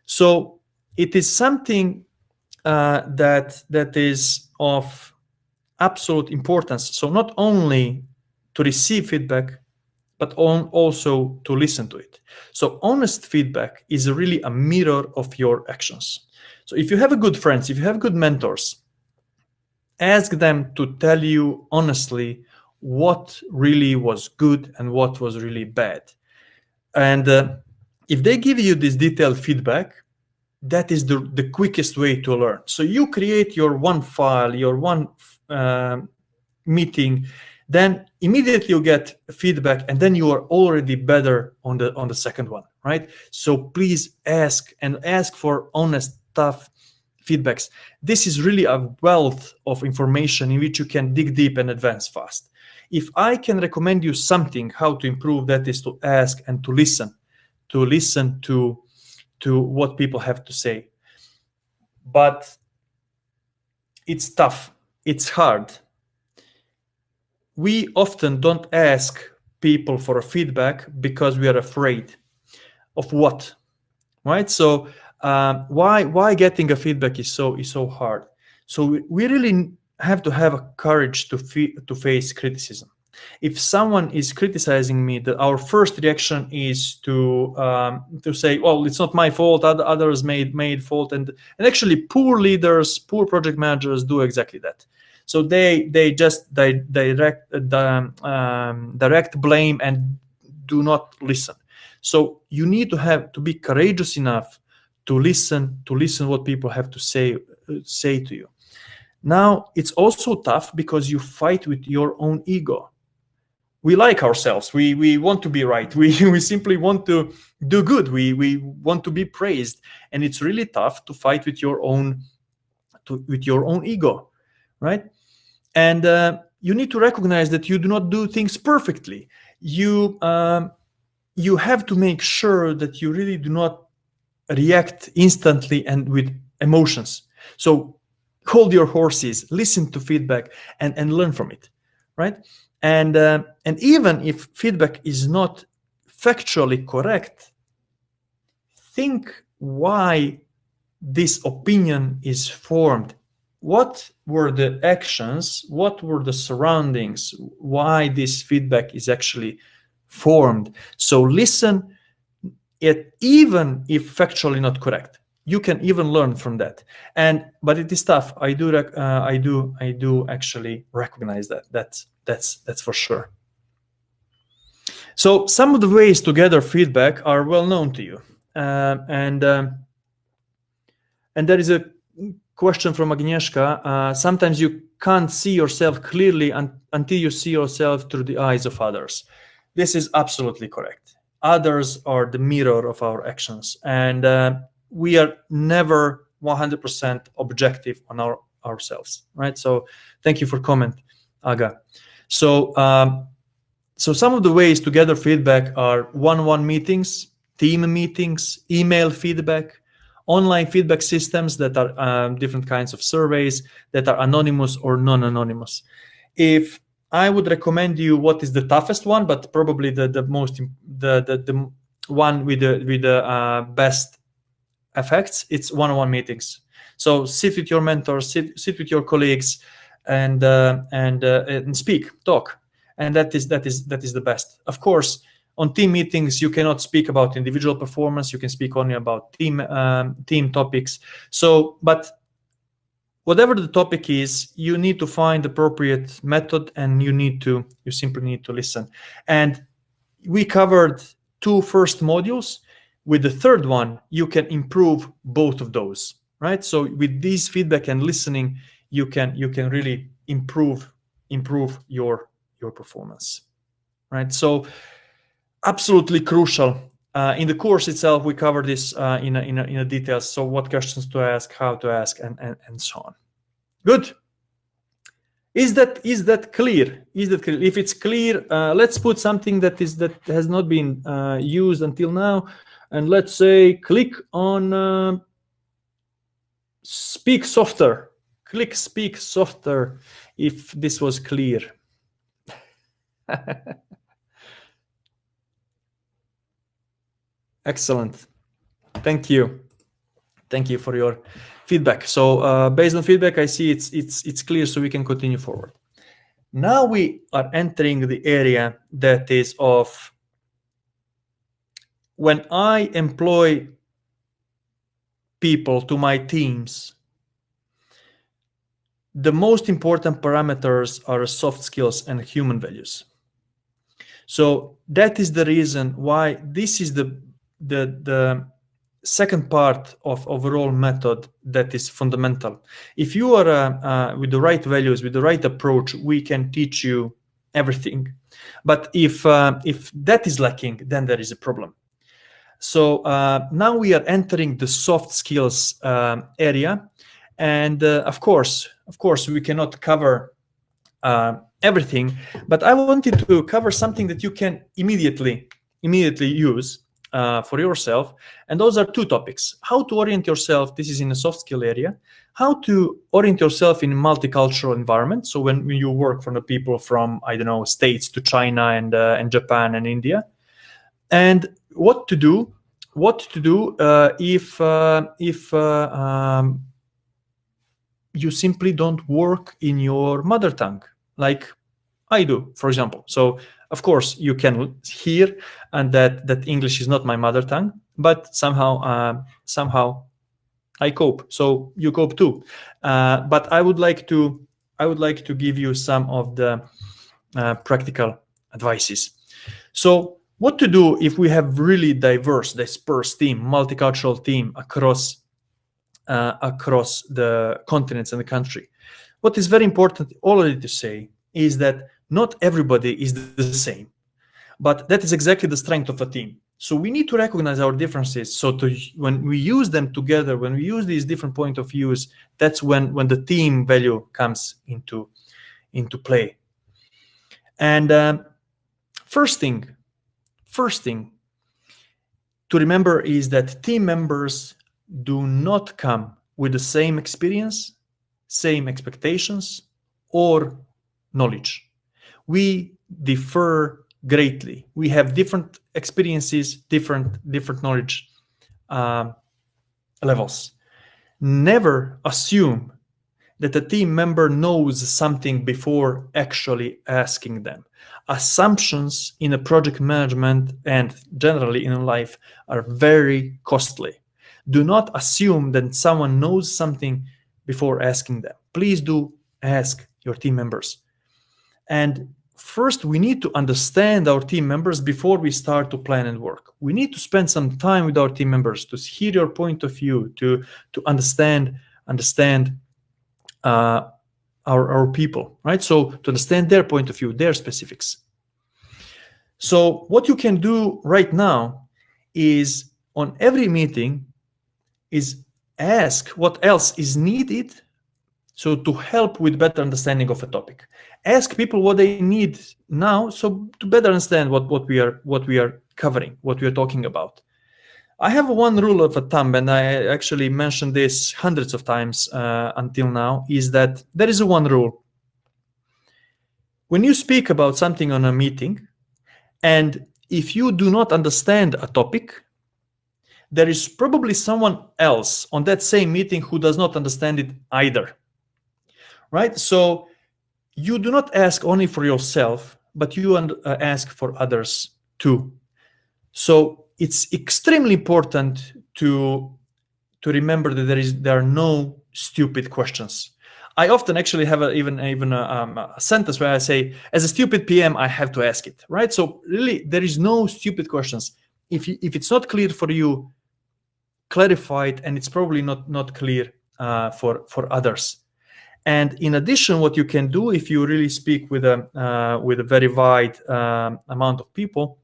So it is something that is of absolute importance. So not only to receive feedback, but also to listen to it. So honest feedback is really a mirror of your actions. So if you have good friends, if you have good mentors, ask them to tell you honestly what really was good and what was really bad. And if they give you this detailed feedback, that is the quickest way to learn. So you create your one file, your one meeting, then immediately you get feedback, and then you are already better on the second one, right? So please ask for honest, tough feedbacks. This is really a wealth of information in which you can dig deep and advance fast. If I can recommend you something how to improve, that is to ask and to listen to what people have to say. But it's tough, it's hard. We often don't ask people for a feedback because we are afraid of what, right? So why getting a feedback is so hard. So we really have to have a courage to face criticism. If someone is criticizing me, our first reaction is to say, well, it's not my fault, others made fault, and actually poor leaders, poor project managers do exactly that. So they just direct blame and do not listen. So you need to be courageous enough to listen what people have to say to you. Now it's also tough because you fight with your own ego. We like ourselves. We want to be right. We simply want to do good. We want to be praised, and it's really tough to fight with your own ego, right? And you need to recognize that you do not do things perfectly. You have to make sure that you really do not react instantly and with emotions. So hold your horses, listen to feedback, and learn from it, right? And even if feedback is not factually correct, think why this opinion is formed. What were the actions? What were the surroundings? Why this feedback is actually formed? So listen, even if factually not correct, you can even learn from that. But it is tough. I do actually recognize that. That's for sure. So some of the ways to gather feedback are well known to you, and there is a question from Agnieszka. Sometimes you can't see yourself clearly until you see yourself through the eyes of others. This is absolutely correct. Others are the mirror of our actions, and we are never 100% objective on ourselves, right? So thank you for comment, Aga. So some of the ways to gather feedback are one-on-one meetings, team meetings, email feedback, online feedback systems that are different kinds of surveys that are anonymous or non-anonymous. If I would recommend you what is the toughest one, but probably the one with the best effects, it's one-on-one meetings. So sit with your mentors, sit with your colleagues, and speak, talk, and that is the best. Of course, on team meetings, you cannot speak about individual performance. You can speak only about team topics. So, but whatever the topic is, you need to find appropriate method, and you simply need to listen. And we covered 2 first modules. With the third one, you can improve both of those, right? So with this feedback and listening, you can really improve your performance, right? So absolutely crucial. In the course itself, we cover this in a details. So what questions to ask, how to ask, and so on. Good. Is that clear? Is that clear? If it's clear, let's put something that has not been used until now, and let's say click on speak softer. Click speak softer if this was clear. Excellent. Thank you. Thank you for your feedback. So based on feedback, I see it's clear, so we can continue forward. Now we are entering the area that is of when I employ people to my teams, the most important parameters are soft skills and human values. So that is the reason why this is the second part of overall method that is fundamental. If you are with the right values, with the right approach, we can teach you everything. But if that is lacking, then there is a problem. So now we are entering the soft skills area, and of course we cannot cover everything. But I wanted to cover something that you can immediately use for yourself, and those are 2 topics: how to orient yourself, this is in the soft skill area, how to orient yourself in a multicultural environment, so when you work for the people from, I don't know, States to China and Japan and India, and what to do if you simply don't work in your mother tongue, like I do, for example. So of course you can hear and that English is not my mother tongue, but somehow I cope. So you cope too. But I would like to give you some of the practical advices. So what to do if we have really diverse, dispersed team, multicultural team across the continents and the country? What is very important already to say is that not everybody is the same, but that is exactly the strength of a team. So we need to recognize our differences. So when we use them together, when we use these different point of views, that's when the team value comes into play. And first thing to remember is that team members do not come with the same experience, same expectations, or knowledge. We differ greatly. We have different experiences, different knowledge levels. Never assume that a team member knows something before actually asking them. Assumptions in a project management and generally in life are very costly. Do not assume that someone knows something before asking them. Please do ask your team members. And first, we need to understand our team members before we start to plan and work. We need to spend some time with our team members to hear your point of view, to understand our people, right? So to understand their point of view, their specifics. So what you can do right now is on every meeting is ask what else is needed, so to help with better understanding of a topic. Ask people what they need now, so to better understand what we are covering, what we are talking about. I have one rule of thumb, and I actually mentioned this hundreds of times until now, is that there is one rule. When you speak about something on a meeting, and if you do not understand a topic, there is probably someone else on that same meeting who does not understand it either, right? So you do not ask only for yourself, but you ask for others too. So it's extremely important to remember that there are no stupid questions. I often actually have even a sentence where I say, as a stupid PM, I have to ask it, right? So really, there is no stupid questions. if it's not clear for you, clarify it, and it's probably not clear for others. And in addition, what you can do if you really speak with a very wide amount of people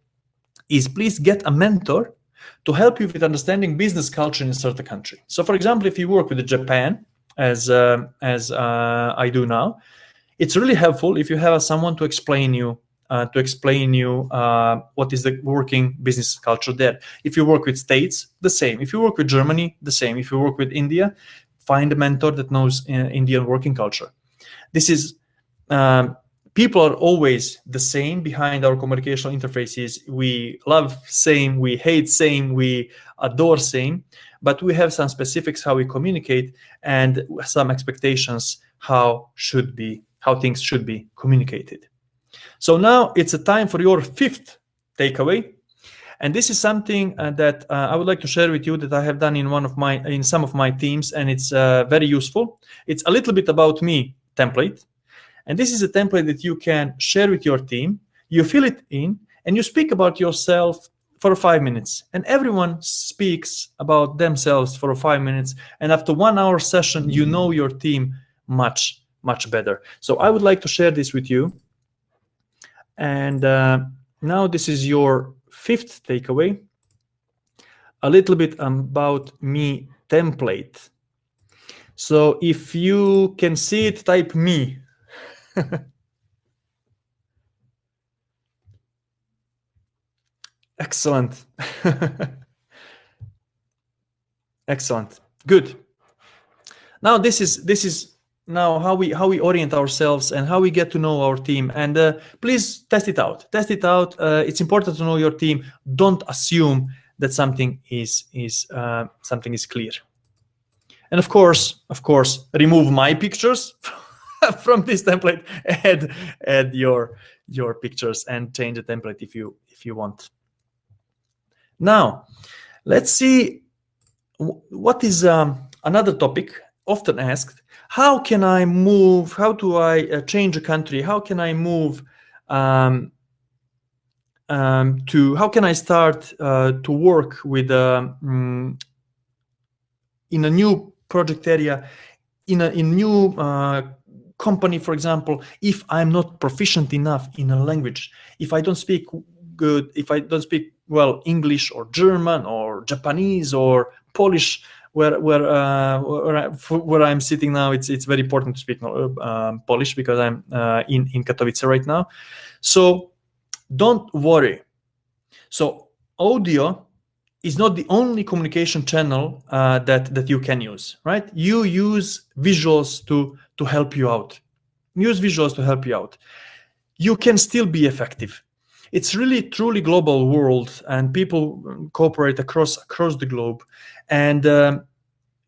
is please get a mentor to help you with understanding business culture in a certain country. So, for example, if you work with Japan, as I do now, it's really helpful if you have someone to explain you what is the working business culture there. If you work with States, the same. If you work with Germany, the same. If you work with India, find a mentor that knows Indian working culture. This is people are always the same behind our communicational interfaces. We love same, we hate same, we adore same, but we have some specifics how we communicate and some expectations how things should be communicated. So now it's a time for your fifth takeaway, and this is something that I would like to share with you that I have done in some of my teams, and it's very useful. It's a little bit about me template. And this is a template that you can share with your team. You fill it in and you speak about yourself for 5 minutes. And everyone speaks about themselves for 5 minutes. And after 1 hour session, you know your team much, much better. So I would like to share this with you. And now this is your fifth takeaway. A little bit about me template. So if you can see it, type me. Excellent. Excellent. Good. Now this is now how we orient ourselves and how we get to know our team. And please test it out. Test it out. It's important to know your team. Don't assume that something is clear. And of course, remove my pictures from this template. Add your pictures and change the template if you want. Now, let's see what is another topic often asked. How can I move? How do I change a country? How can I move how can I start to work with in a new project area, in a new company, for example, if I'm not proficient enough in a language, if I don't speak good, if I don't speak well English or German or Japanese or Polish, where I'm sitting now, it's very important to speak Polish because I'm in Katowice right now. So don't worry. So audio is not the only communication channel that you can use, right? You use visuals to help you out. Use visuals to help you out. You can still be effective. It's really truly global world, and people cooperate across the globe, and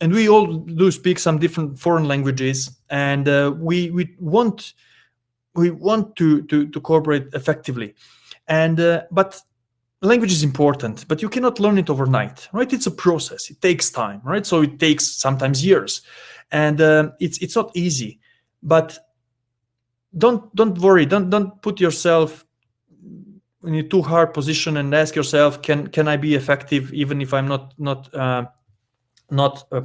we all do speak some different foreign languages, and we want to cooperate effectively, and but language is important, but you cannot learn it overnight, right? It's a process. It takes time, right? So it takes sometimes years, and it's not easy. But don't worry. Don't put yourself in a too hard position and ask yourself, can I be effective even if I'm not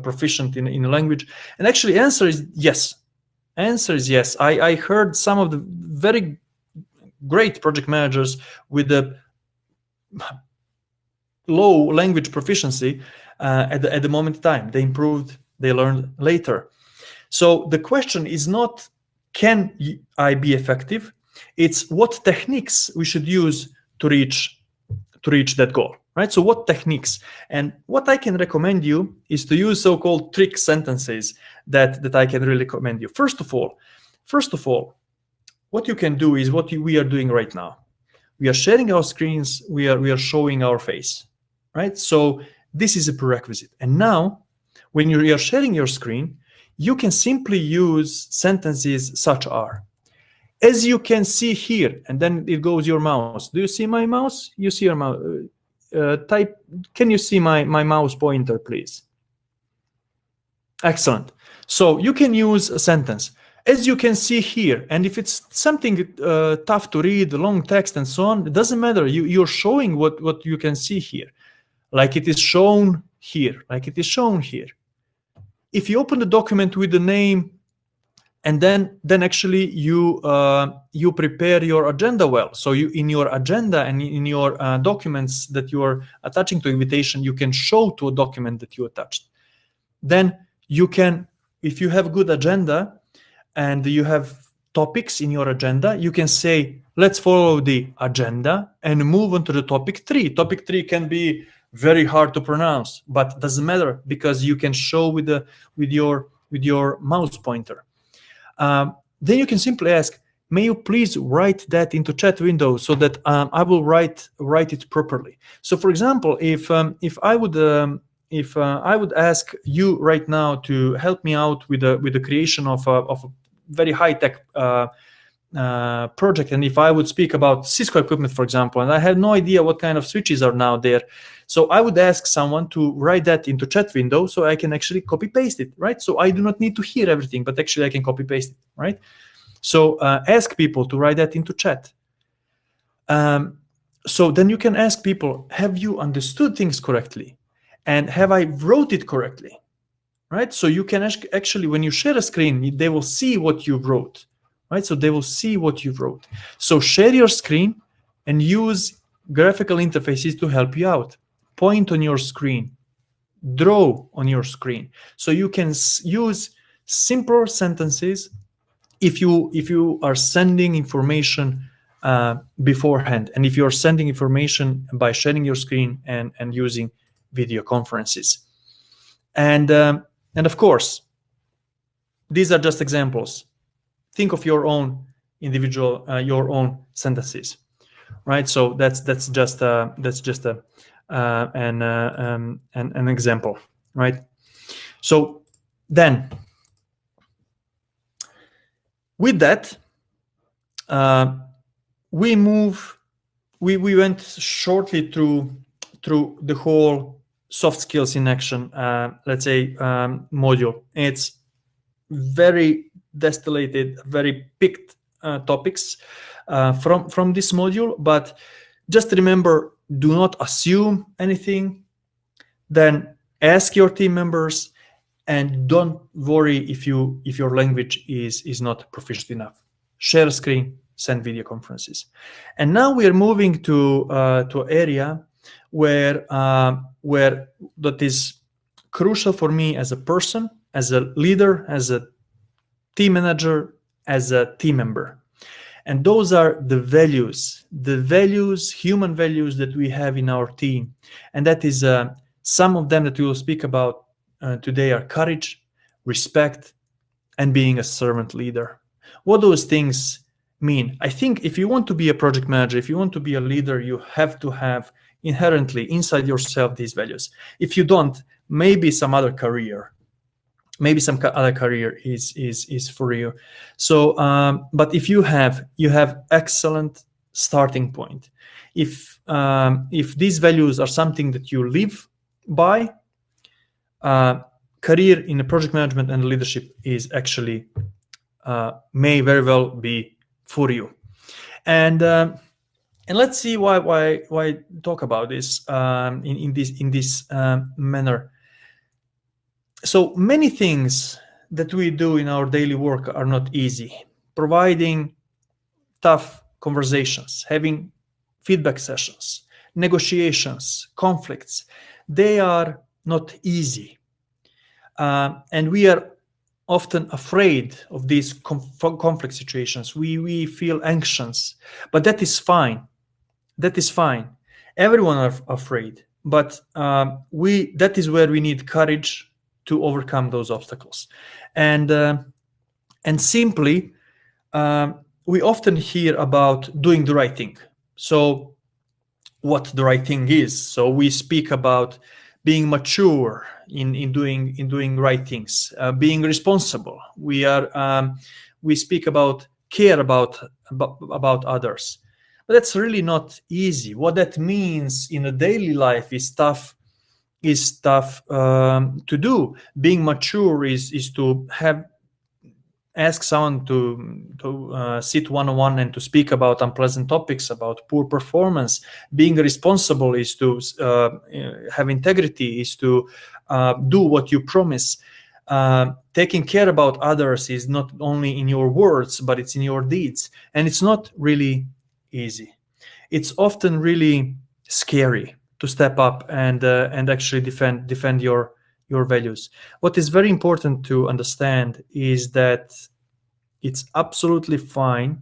proficient in a language? And actually, answer is yes. Answer is yes. I heard some of the very great project managers with the low language proficiency at the moment in time. They improved, they learned later. So the question is not, can I be effective? It's what techniques we should use to reach that goal, right? So what techniques? And what I can recommend you is to use so-called trick sentences that I can really recommend you. First of all, what you can do is what we are doing right now. We are sharing our screens, we are showing our face, right? So this is a prerequisite. And now, when you are sharing your screen, you can simply use sentences such as, as you can see here, and then it goes your mouse. Do you see my mouse? You see your mouse. Can you see my mouse pointer, please? Excellent. So you can use a sentence. as you can see here. And if it's something tough to read, long text and so on, it doesn't matter. You're showing what you can see here, like it is shown here, like it is shown here. If you open the document with the name, and then actually you prepare your agenda well. So you, in your agenda and in your documents that you are attaching to invitation, you can show to a document that you attached. Then you can, if you have good agenda and you have topics in your agenda, you can say, let's follow the agenda and move on to the topic 3. Topic 3 can be very hard to pronounce, but doesn't matter because you can show with your mouse pointer. Then you can simply ask, may you please write that into chat window so that I will write it properly. So for example, if I would ask you right now to help me out with the creation of a very high-tech project, and if I would speak about Cisco equipment, for example, and I have no idea what kind of switches are now there, so I would ask someone to write that into chat window so I can actually copy paste it, right? So I do not need to hear everything, but actually I can copy paste it, right? So ask people to write that into chat. So then you can ask people, have you understood things correctly? And have I wrote it correctly, right? So you can actually, when you share a screen, they will see what you wrote, right? So they will see what you wrote. So share your screen and use graphical interfaces to help you out. Point on your screen, draw on your screen. So you can use simpler sentences if you are sending information beforehand, and if you're sending information by sharing your screen and using video conferences. And of course, these are just examples. Think of your own individual, your own sentences, right? So that's just an example, right? So then, with that, we went shortly through the whole soft skills in action, let's say, module. It's very distillated, very picked topics from this module, but just remember, do not assume anything. Then ask your team members, and don't worry if your language is not proficient enough. Share a screen, send video conferences. And now we are moving to an area where that is crucial for me as a person, as a leader, as a team manager, as a team member. And those are the values, human values that we have in our team. And that is some of them that we will speak about today are courage, respect, and being a servant leader. What those things mean? I think if you want to be a project manager, if you want to be a leader, you have to have inherently inside yourself these values. If you don't, maybe some other career is for you. So, but if you have excellent starting point. If these values are something that you live by, career in the project management and leadership is actually may very well be for you. And let's see why talk about this in this manner. So many things that we do in our daily work are not easy. Providing tough conversations, having feedback sessions, negotiations, conflicts, they are not easy. And we are often afraid of these conflict situations. We feel anxious, but that is fine. That is fine. Everyone are afraid, but that is where we need courage to overcome those obstacles. And simply, we often hear about doing the right thing. So what the right thing is. So we speak about being mature in doing right things, being responsible. We speak about care about others. But that's really not easy. What that means in a daily life is tough to do. Being mature is to have ask someone to sit one-on-one and to speak about unpleasant topics, about poor performance. Being responsible is to have integrity, is to do what you promise. Taking care about others is not only in your words, but it's in your deeds. And it's not really easy. It's often really scary to step up and actually defend your values. What is very important to understand is that it's absolutely fine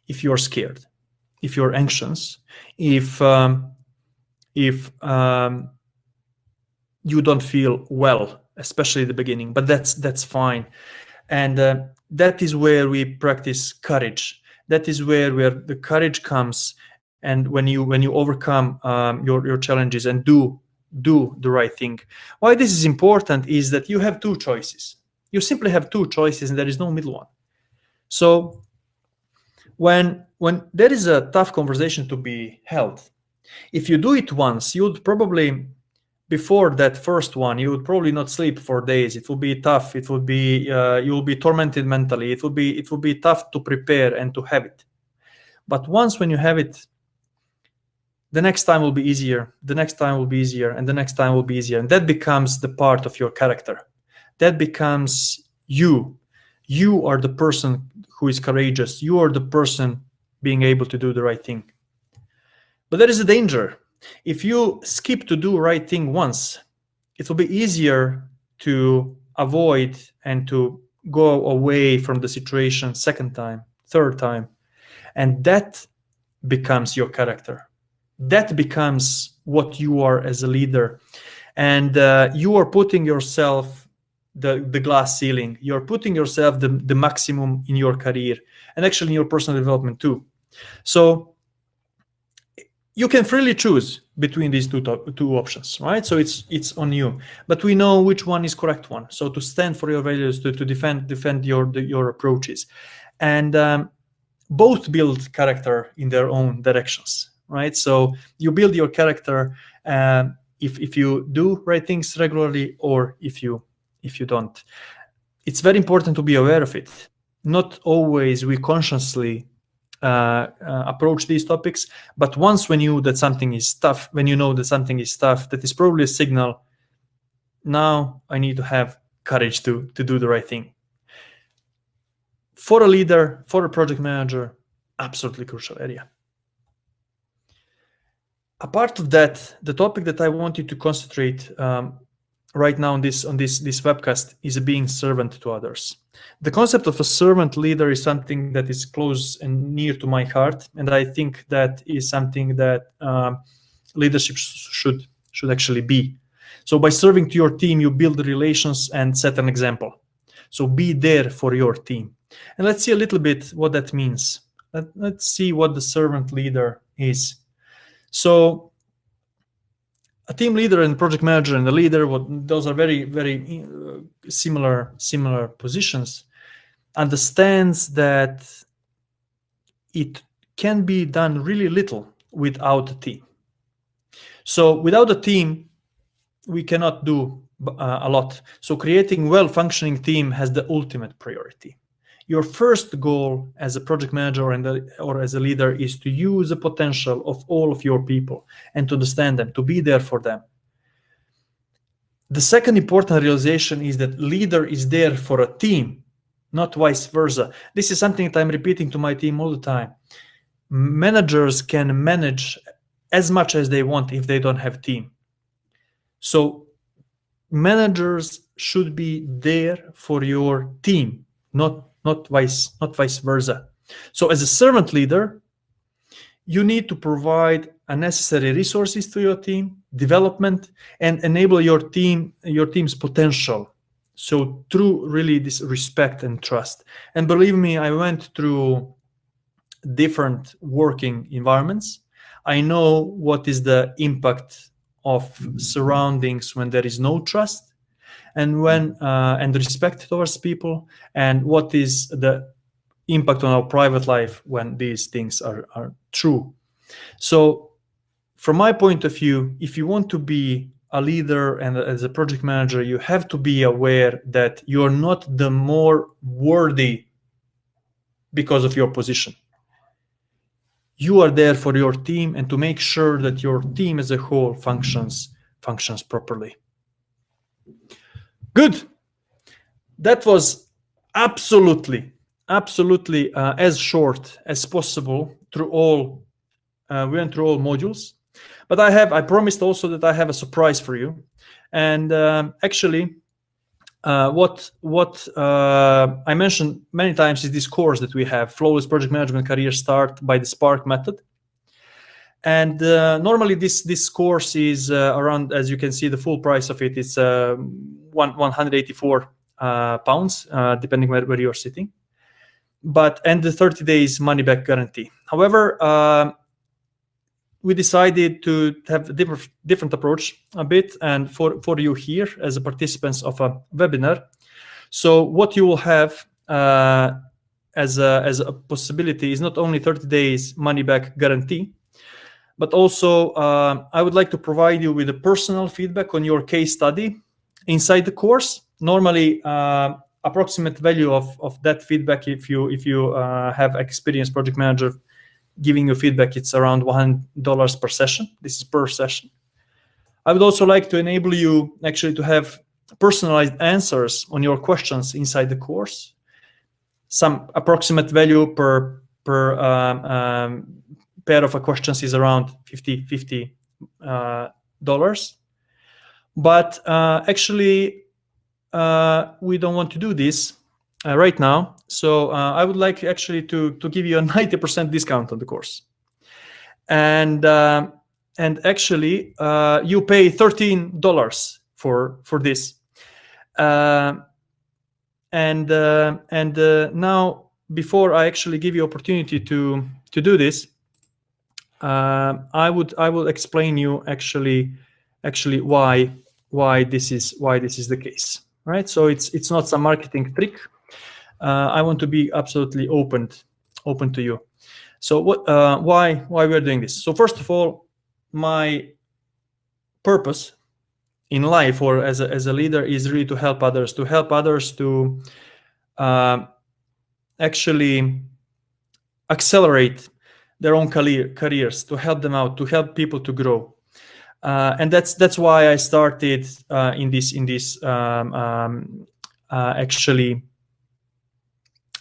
if you're scared, if you're anxious, if you don't feel well, especially at the beginning. But that's fine, and that is where we practice courage. That is where the courage comes, and when you overcome your challenges and do the right thing. Why this is important is that you have two choices. You simply have two choices, and there is no middle one. So when there is a tough conversation to be held, if you do it once, you would probably, before that first one, you would probably not sleep for days. It will be tough. It will be you will be tormented mentally. It will be tough to prepare and to have it. But once when you have it, the next time will be easier. The next time will be easier, and the next time will be easier, and that becomes the part of your character. That becomes you. You are the person who is courageous. You are the person being able to do the right thing. But there is a danger. If you skip to do the right thing once, it will be easier to avoid and to go away from the situation second time, third time. And that becomes your character. That becomes what you are as a leader. And you are putting yourself the glass ceiling. You're putting yourself the maximum in your career and actually in your personal development too. So you can freely choose between these two options, right? So it's on you, but we know which one is correct one. So to stand for your values, to defend your approaches, and both build character in their own directions, right? So you build your character if you do right things regularly, or if you don't. It's very important to be aware of it. Not always we consciously approach these topics, but once when you know that something is tough, that is probably a signal. Now I need to have courage to do the right thing. For a leader, for a project manager, absolutely crucial area. Apart of that, the topic that I want you to concentrate right now on this webcast is being servant to others. The concept of a servant leader is something that is close and near to my heart, and I think that is something that leadership should actually be. So by serving to your team, you build relations and set an example. So be there for your team. And let's see a little bit what that means. Let's see what the servant leader is. So a team leader and project manager and a leader, those are very, very similar positions, understands that it can be done really little without a team. So without a team, we cannot do a lot. So creating a well-functioning team has the ultimate priority. Your first goal as a project manager or as a leader is to use the potential of all of your people and to understand them, to be there for them. The second important realization is that leader is there for a team, not vice versa. This is something that I'm repeating to my team all the time. Managers can manage as much as they want if they don't have a team. So managers should be there for your team, not vice versa. So as a servant leader, you need to provide unnecessary resources to your team, development, and enable your team's potential. So through really this respect and trust. And believe me, I went through different working environments. I know what is the impact of surroundings when there is no trust and and respect towards people, and what is the impact on our private life when these things are true. So from my point of view, if you want to be a leader and as a project manager, you have to be aware that you're not the more worthy because of your position. You are there for your team and to make sure that your team as a whole functions properly. Good. That was absolutely as short as possible through all. We went through all modules, but I promised also that I have a surprise for you. And actually, what I mentioned many times is this course that we have, Flawless Project Management Career Start by the Spark Method. And normally this course is around, as you can see, the full price of it is 184 pounds, depending where you're sitting. And the 30 days money back guarantee. However, we decided to have a different approach a bit, and for you here as a participants of a webinar. So what you will have as a possibility is not only 30 days money back guarantee, but also I would like to provide you with a personal feedback on your case study inside the course. Normally, approximate value of that feedback, if you have experienced project manager giving you feedback, it's around $100 per session. This is per session. I would also like to enable you actually to have personalized answers on your questions inside the course. Some approximate value per pair of questions is around $50. But actually, we don't want to do this right now. So I would like actually to give you a 90% discount on the course. And actually, you pay $13 for this. Now, before I actually give you opportunity to do this, I will explain you actually why this is the case, right? So it's not some marketing trick. I want to be absolutely open to you. So why we're doing this? So first of all, my purpose in life or as a leader is really to help others to actually accelerate their own careers, to help them out, to help people to grow. And that's why I started in this actually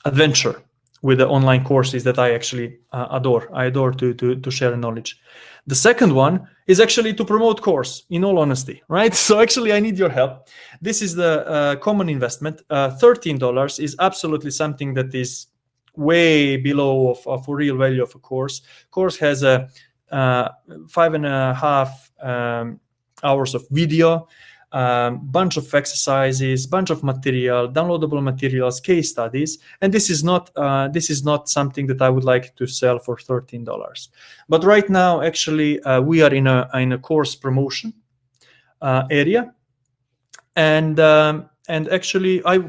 adventure with the online courses that I actually adore. I adore to share knowledge. The second one is actually to promote course, in all honesty, right? So actually I need your help. This is the common investment. $13 is absolutely something that is way below of a real value of a course. Course has a 5.5 hours of video, bunch of exercises, bunch of material, downloadable materials, case studies, and this is not something that I would like to sell for $13. But right now, actually, we are in a course promotion area, and actually, I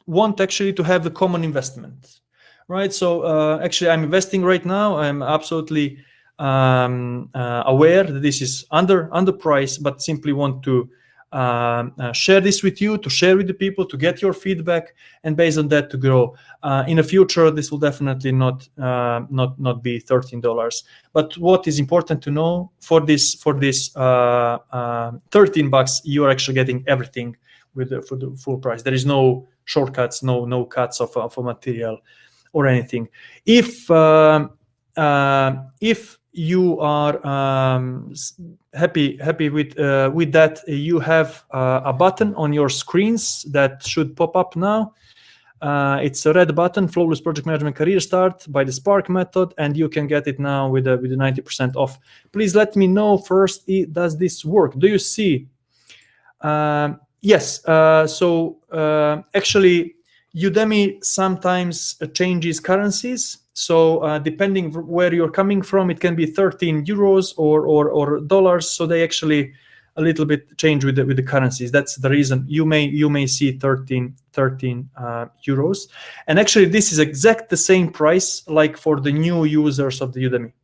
want actually to have the common investment, right? So actually, I'm investing right now. I'm absolutely aware that this is underpriced, but simply want to share this with you, to share with the people, to get your feedback, and based on that to grow. In the future, this will definitely not be $13. But what is important to know, for this $13, you are actually getting everything for the full price. There is no shortcuts, no cuts of material or anything. If you are happy with that, you have a button on your screens that should pop up now. It's a red button, Flawless Project Management Career Start by the Spark Method, and you can get it now with the 90% off. Please let me know first, does this work? Do you see? Yes. So actually, Udemy sometimes changes currencies. So depending where you're coming from, it can be 13 euros or dollars. So they actually a little bit change with the currencies. That's the reason you may see 13 euros. And actually, this is exact the same price like for the new users of the Udemy.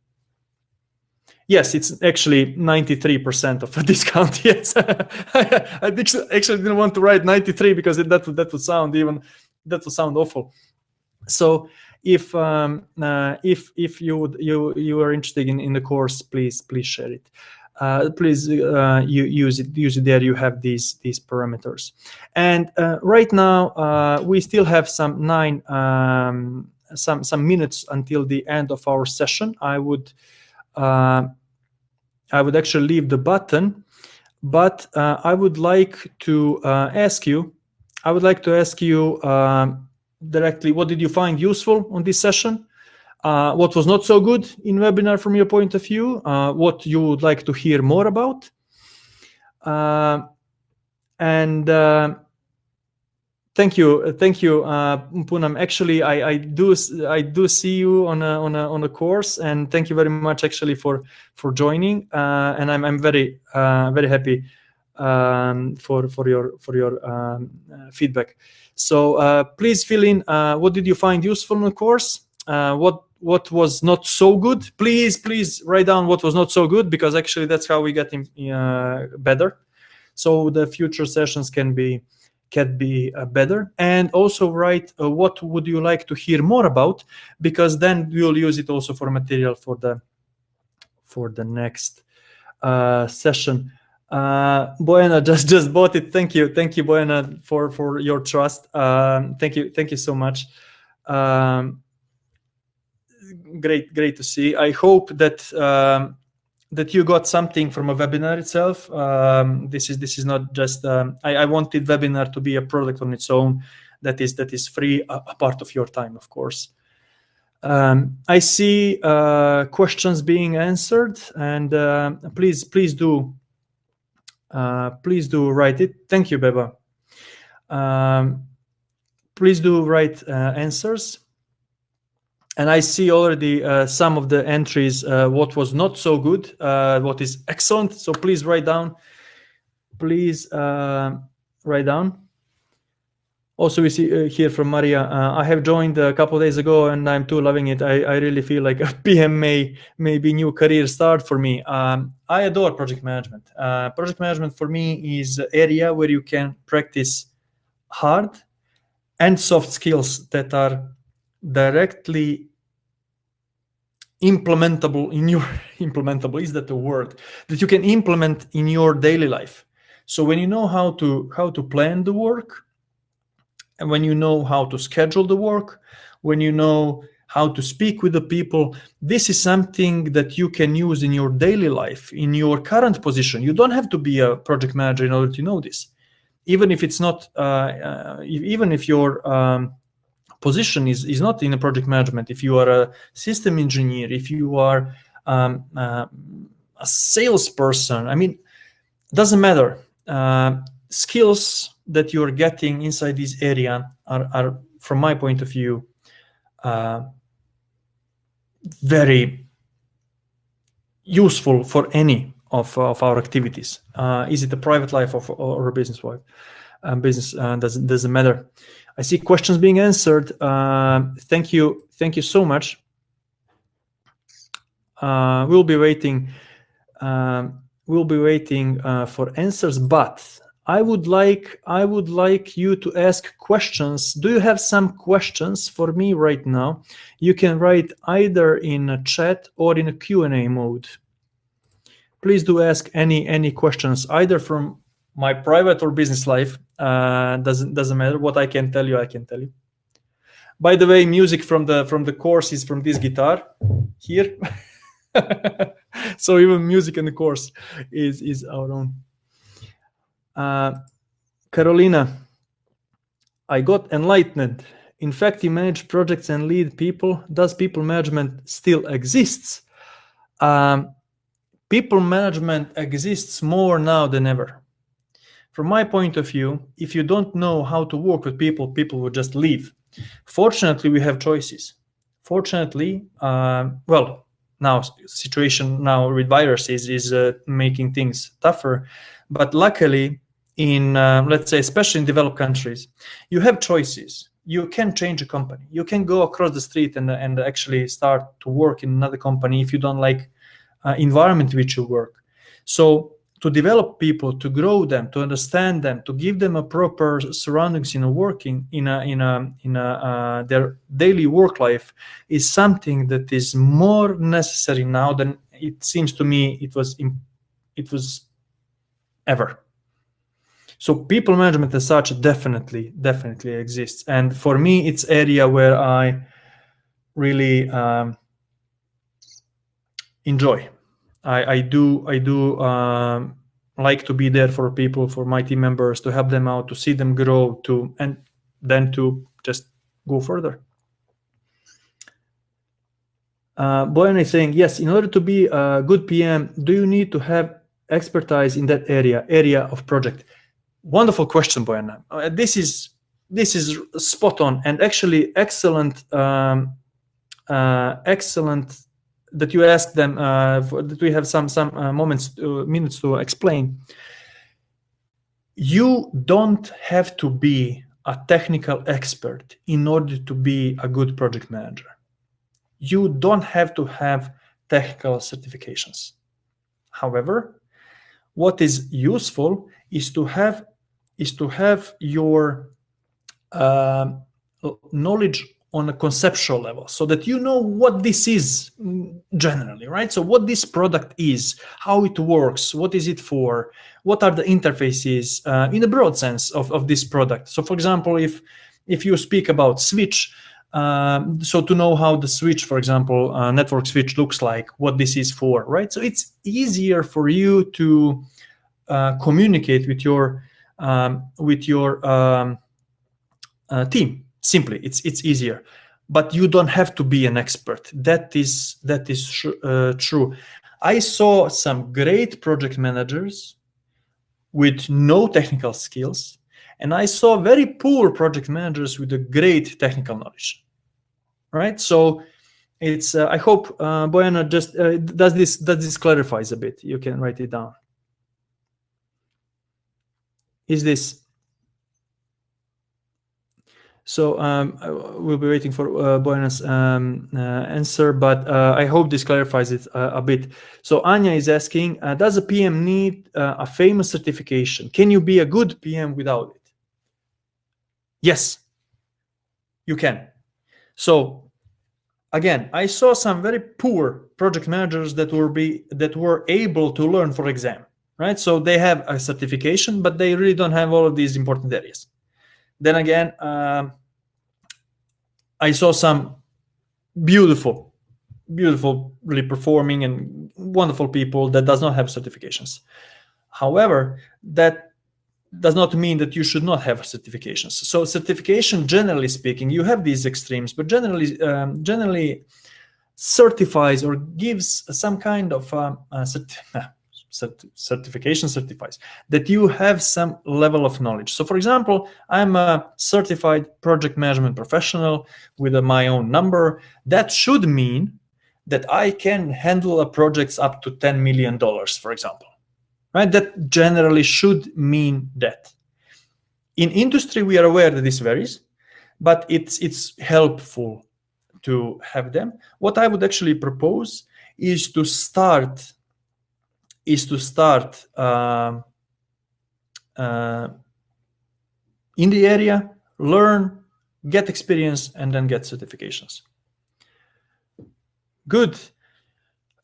Yes, it's actually 93% of a discount. Yes, I actually didn't want to write 93 because that would sound awful. So if you are interested in the course, please share it. Please use it there. You have these parameters, and right now we still have some minutes until the end of our session. I would actually leave the button, but I would like to ask you. Directly, what did you find useful on this session? What was not so good in webinar from your point of view? What you would like to hear more about? And thank you, Poonam. Actually, I do see you on a course, and thank you very much actually for joining. And I'm very happy for your feedback. So please fill in what did you find useful in the course, what was not so good. Please write down what was not so good, because actually that's how we get better, so the future sessions can be better. And also write what would you like to hear more about, because then we'll use it also for material for the next session. Boena just bought it. Thank you, Boena, for your trust. Thank you so much. Great to see. I hope that you got something from a webinar itself. This is not just I wanted webinar to be a product on its own that is free, a part of your time, of course. I see questions being answered, and please do write it. Thank you, Beba. Please do write answers. And I see already some of the entries, what was not so good, what is excellent. So please write down. Also, we see here from Maria, I have joined a couple of days ago and I'm too loving it. I really feel like a PM may be new career start for me. I adore project management. Project management for me is an area where you can practice hard and soft skills that are directly implementable is that the word that you can implement in your daily life. So when you know how to plan the work, and when you know how to schedule the work, when you know how to speak with the people, this is something that you can use in your daily life, in your current position. You don't have to be a project manager in order to know this, even if it's not even if your position is not in a project management. If you are a system engineer, if you are a salesperson, I mean, doesn't matter. Skills that you're getting inside this area are from my point of view, very useful for any of our activities. Is it a private life or a business life? Business doesn't matter. I see questions being answered. Thank you so much. We'll be waiting for answers, but I would like you to ask questions. Do you have some questions for me right now? You can write either in a chat or in a Q&A mode. Please do ask any questions, either from my private or business life. Doesn't matter. What I can tell you, I can tell you. By the way, music from the course is from this guitar here. So even music in the course is our own. Carolina, I got enlightened. In fact, you manage projects and lead people. Does people management still exists? People management exists more now than ever. From my point of view, if you don't know how to work with people, people will just leave. Fortunately, we have choices. Fortunately, well, now situation now with viruses is making things tougher. But luckily, in let's say, especially in developed countries, you have choices. You can change a company. You can go across the street and actually start to work in another company if you don't like environment which you work. So to develop people, to grow them, to understand them, to give them a proper surroundings in a working in their daily work life is something that is more necessary now than it seems to me it was ever. So people management as such definitely exists, and for me it's area where I really enjoy. I do like to be there for people, for my team members, to help them out, to see them grow, and then to just go further. Boyan is saying, yes, in order to be a good PM, do you need to have expertise in that area of project? Wonderful question, Boyan. This is spot on, and actually excellent that you asked them, that we have some minutes to explain. You don't have to be a technical expert in order to be a good project manager. You don't have to have technical certifications. However, what is useful is to have your knowledge on a conceptual level, so that you know what this is generally, right? So what this product is, how it works, what is it for, what are the interfaces in a broad sense of this product. So for example, if you speak about switch, so to know how the switch, for example, network switch looks like, what this is for, right? So it's easier for you to communicate with your team. Simply, it's easier, but you don't have to be an expert. That is true. I saw some great project managers with no technical skills, and I saw very poor project managers with a great technical knowledge. Right? So it's. I hope Bojana just does this clarifies a bit. You can write it down. Is this? So we'll be waiting for Bojana's answer, but I hope this clarifies it a bit. So Anya is asking, does a PM need a famous certification? Can you be a good PM without it? Yes, you can. So again, I saw some very poor project managers that were able to learn for exam, right? So they have a certification, but they really don't have all of these important areas. Then again, I saw some beautifully performing and wonderful people that does not have certifications. However, that does not mean that you should not have certifications. So certification, generally speaking, you have these extremes, but generally certifies or gives some kind of certification certifies that you have some level of knowledge. So for example, I'm a certified project management professional with my own number. That should mean that I can handle projects up to $10 million, for example, right? That generally should mean that. In industry, we are aware that this varies, but it's helpful to have them. What I would actually propose is to start in the area, learn, get experience, and then get certifications. Good.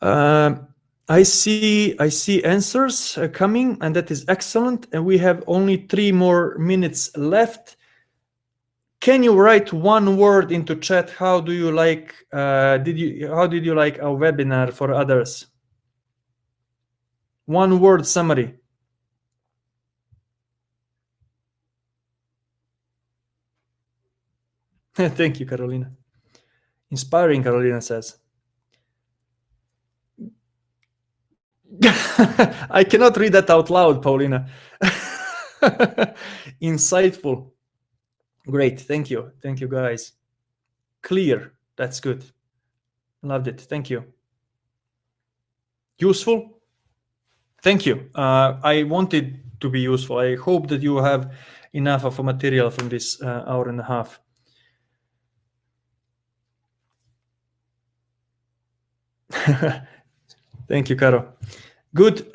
I see answers coming, and that is excellent. And we have only 3 more minutes left. Can you write one word into chat? How do you like? How did you like our webinar for others? One word summary. Thank you, Carolina. Inspiring, Carolina says. I cannot read that out loud, Paulina. Insightful. Great. Thank you. Thank you, guys. Clear. That's good. Loved it. Thank you. Useful. Thank you. I wanted to be useful. I hope that you have enough of a material from this hour and a half. Thank you, Caro. Good.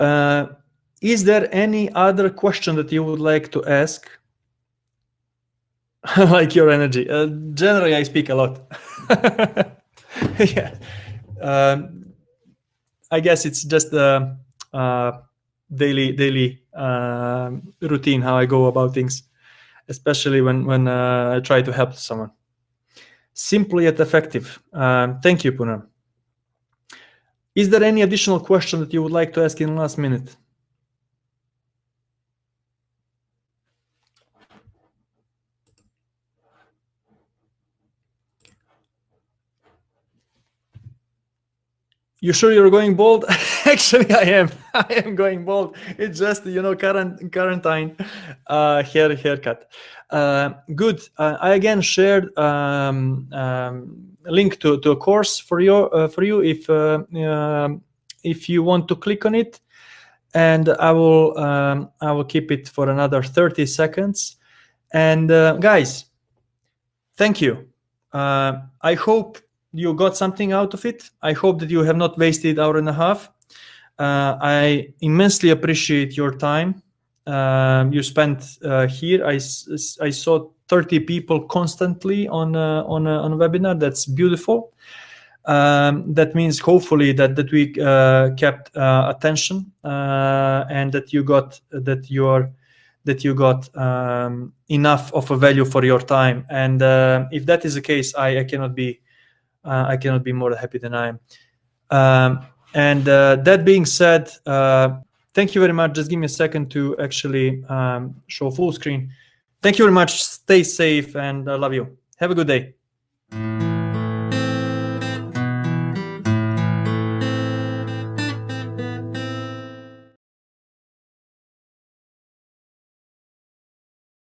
Is there any other question that you would like to ask? I like your energy. Generally, I speak a lot. Yeah. I guess it's just the daily routine, how I go about things, especially when I try to help someone. Simple yet effective. Thank you, Poonam. Is there any additional question that you would like to ask in the last minute? You sure you're going bold? Actually, I am. I am going bold. It's just, you know, quarantine haircut. Good. I again shared a link to a course for you if you want to click on it, and I will keep it for another 30 seconds. And guys, thank you. I hope you got something out of it. I hope that you have not wasted an hour and a half. I immensely appreciate your time you spent here. I saw 30 people constantly on a webinar. That's beautiful. That means hopefully that we kept attention and that you got enough of a value for your time. And if that is the case, I cannot be more happy than I am. And that being said, thank you very much. Just give me a second to actually show full screen. Thank you very much. Stay safe, and I love you. Have a good day.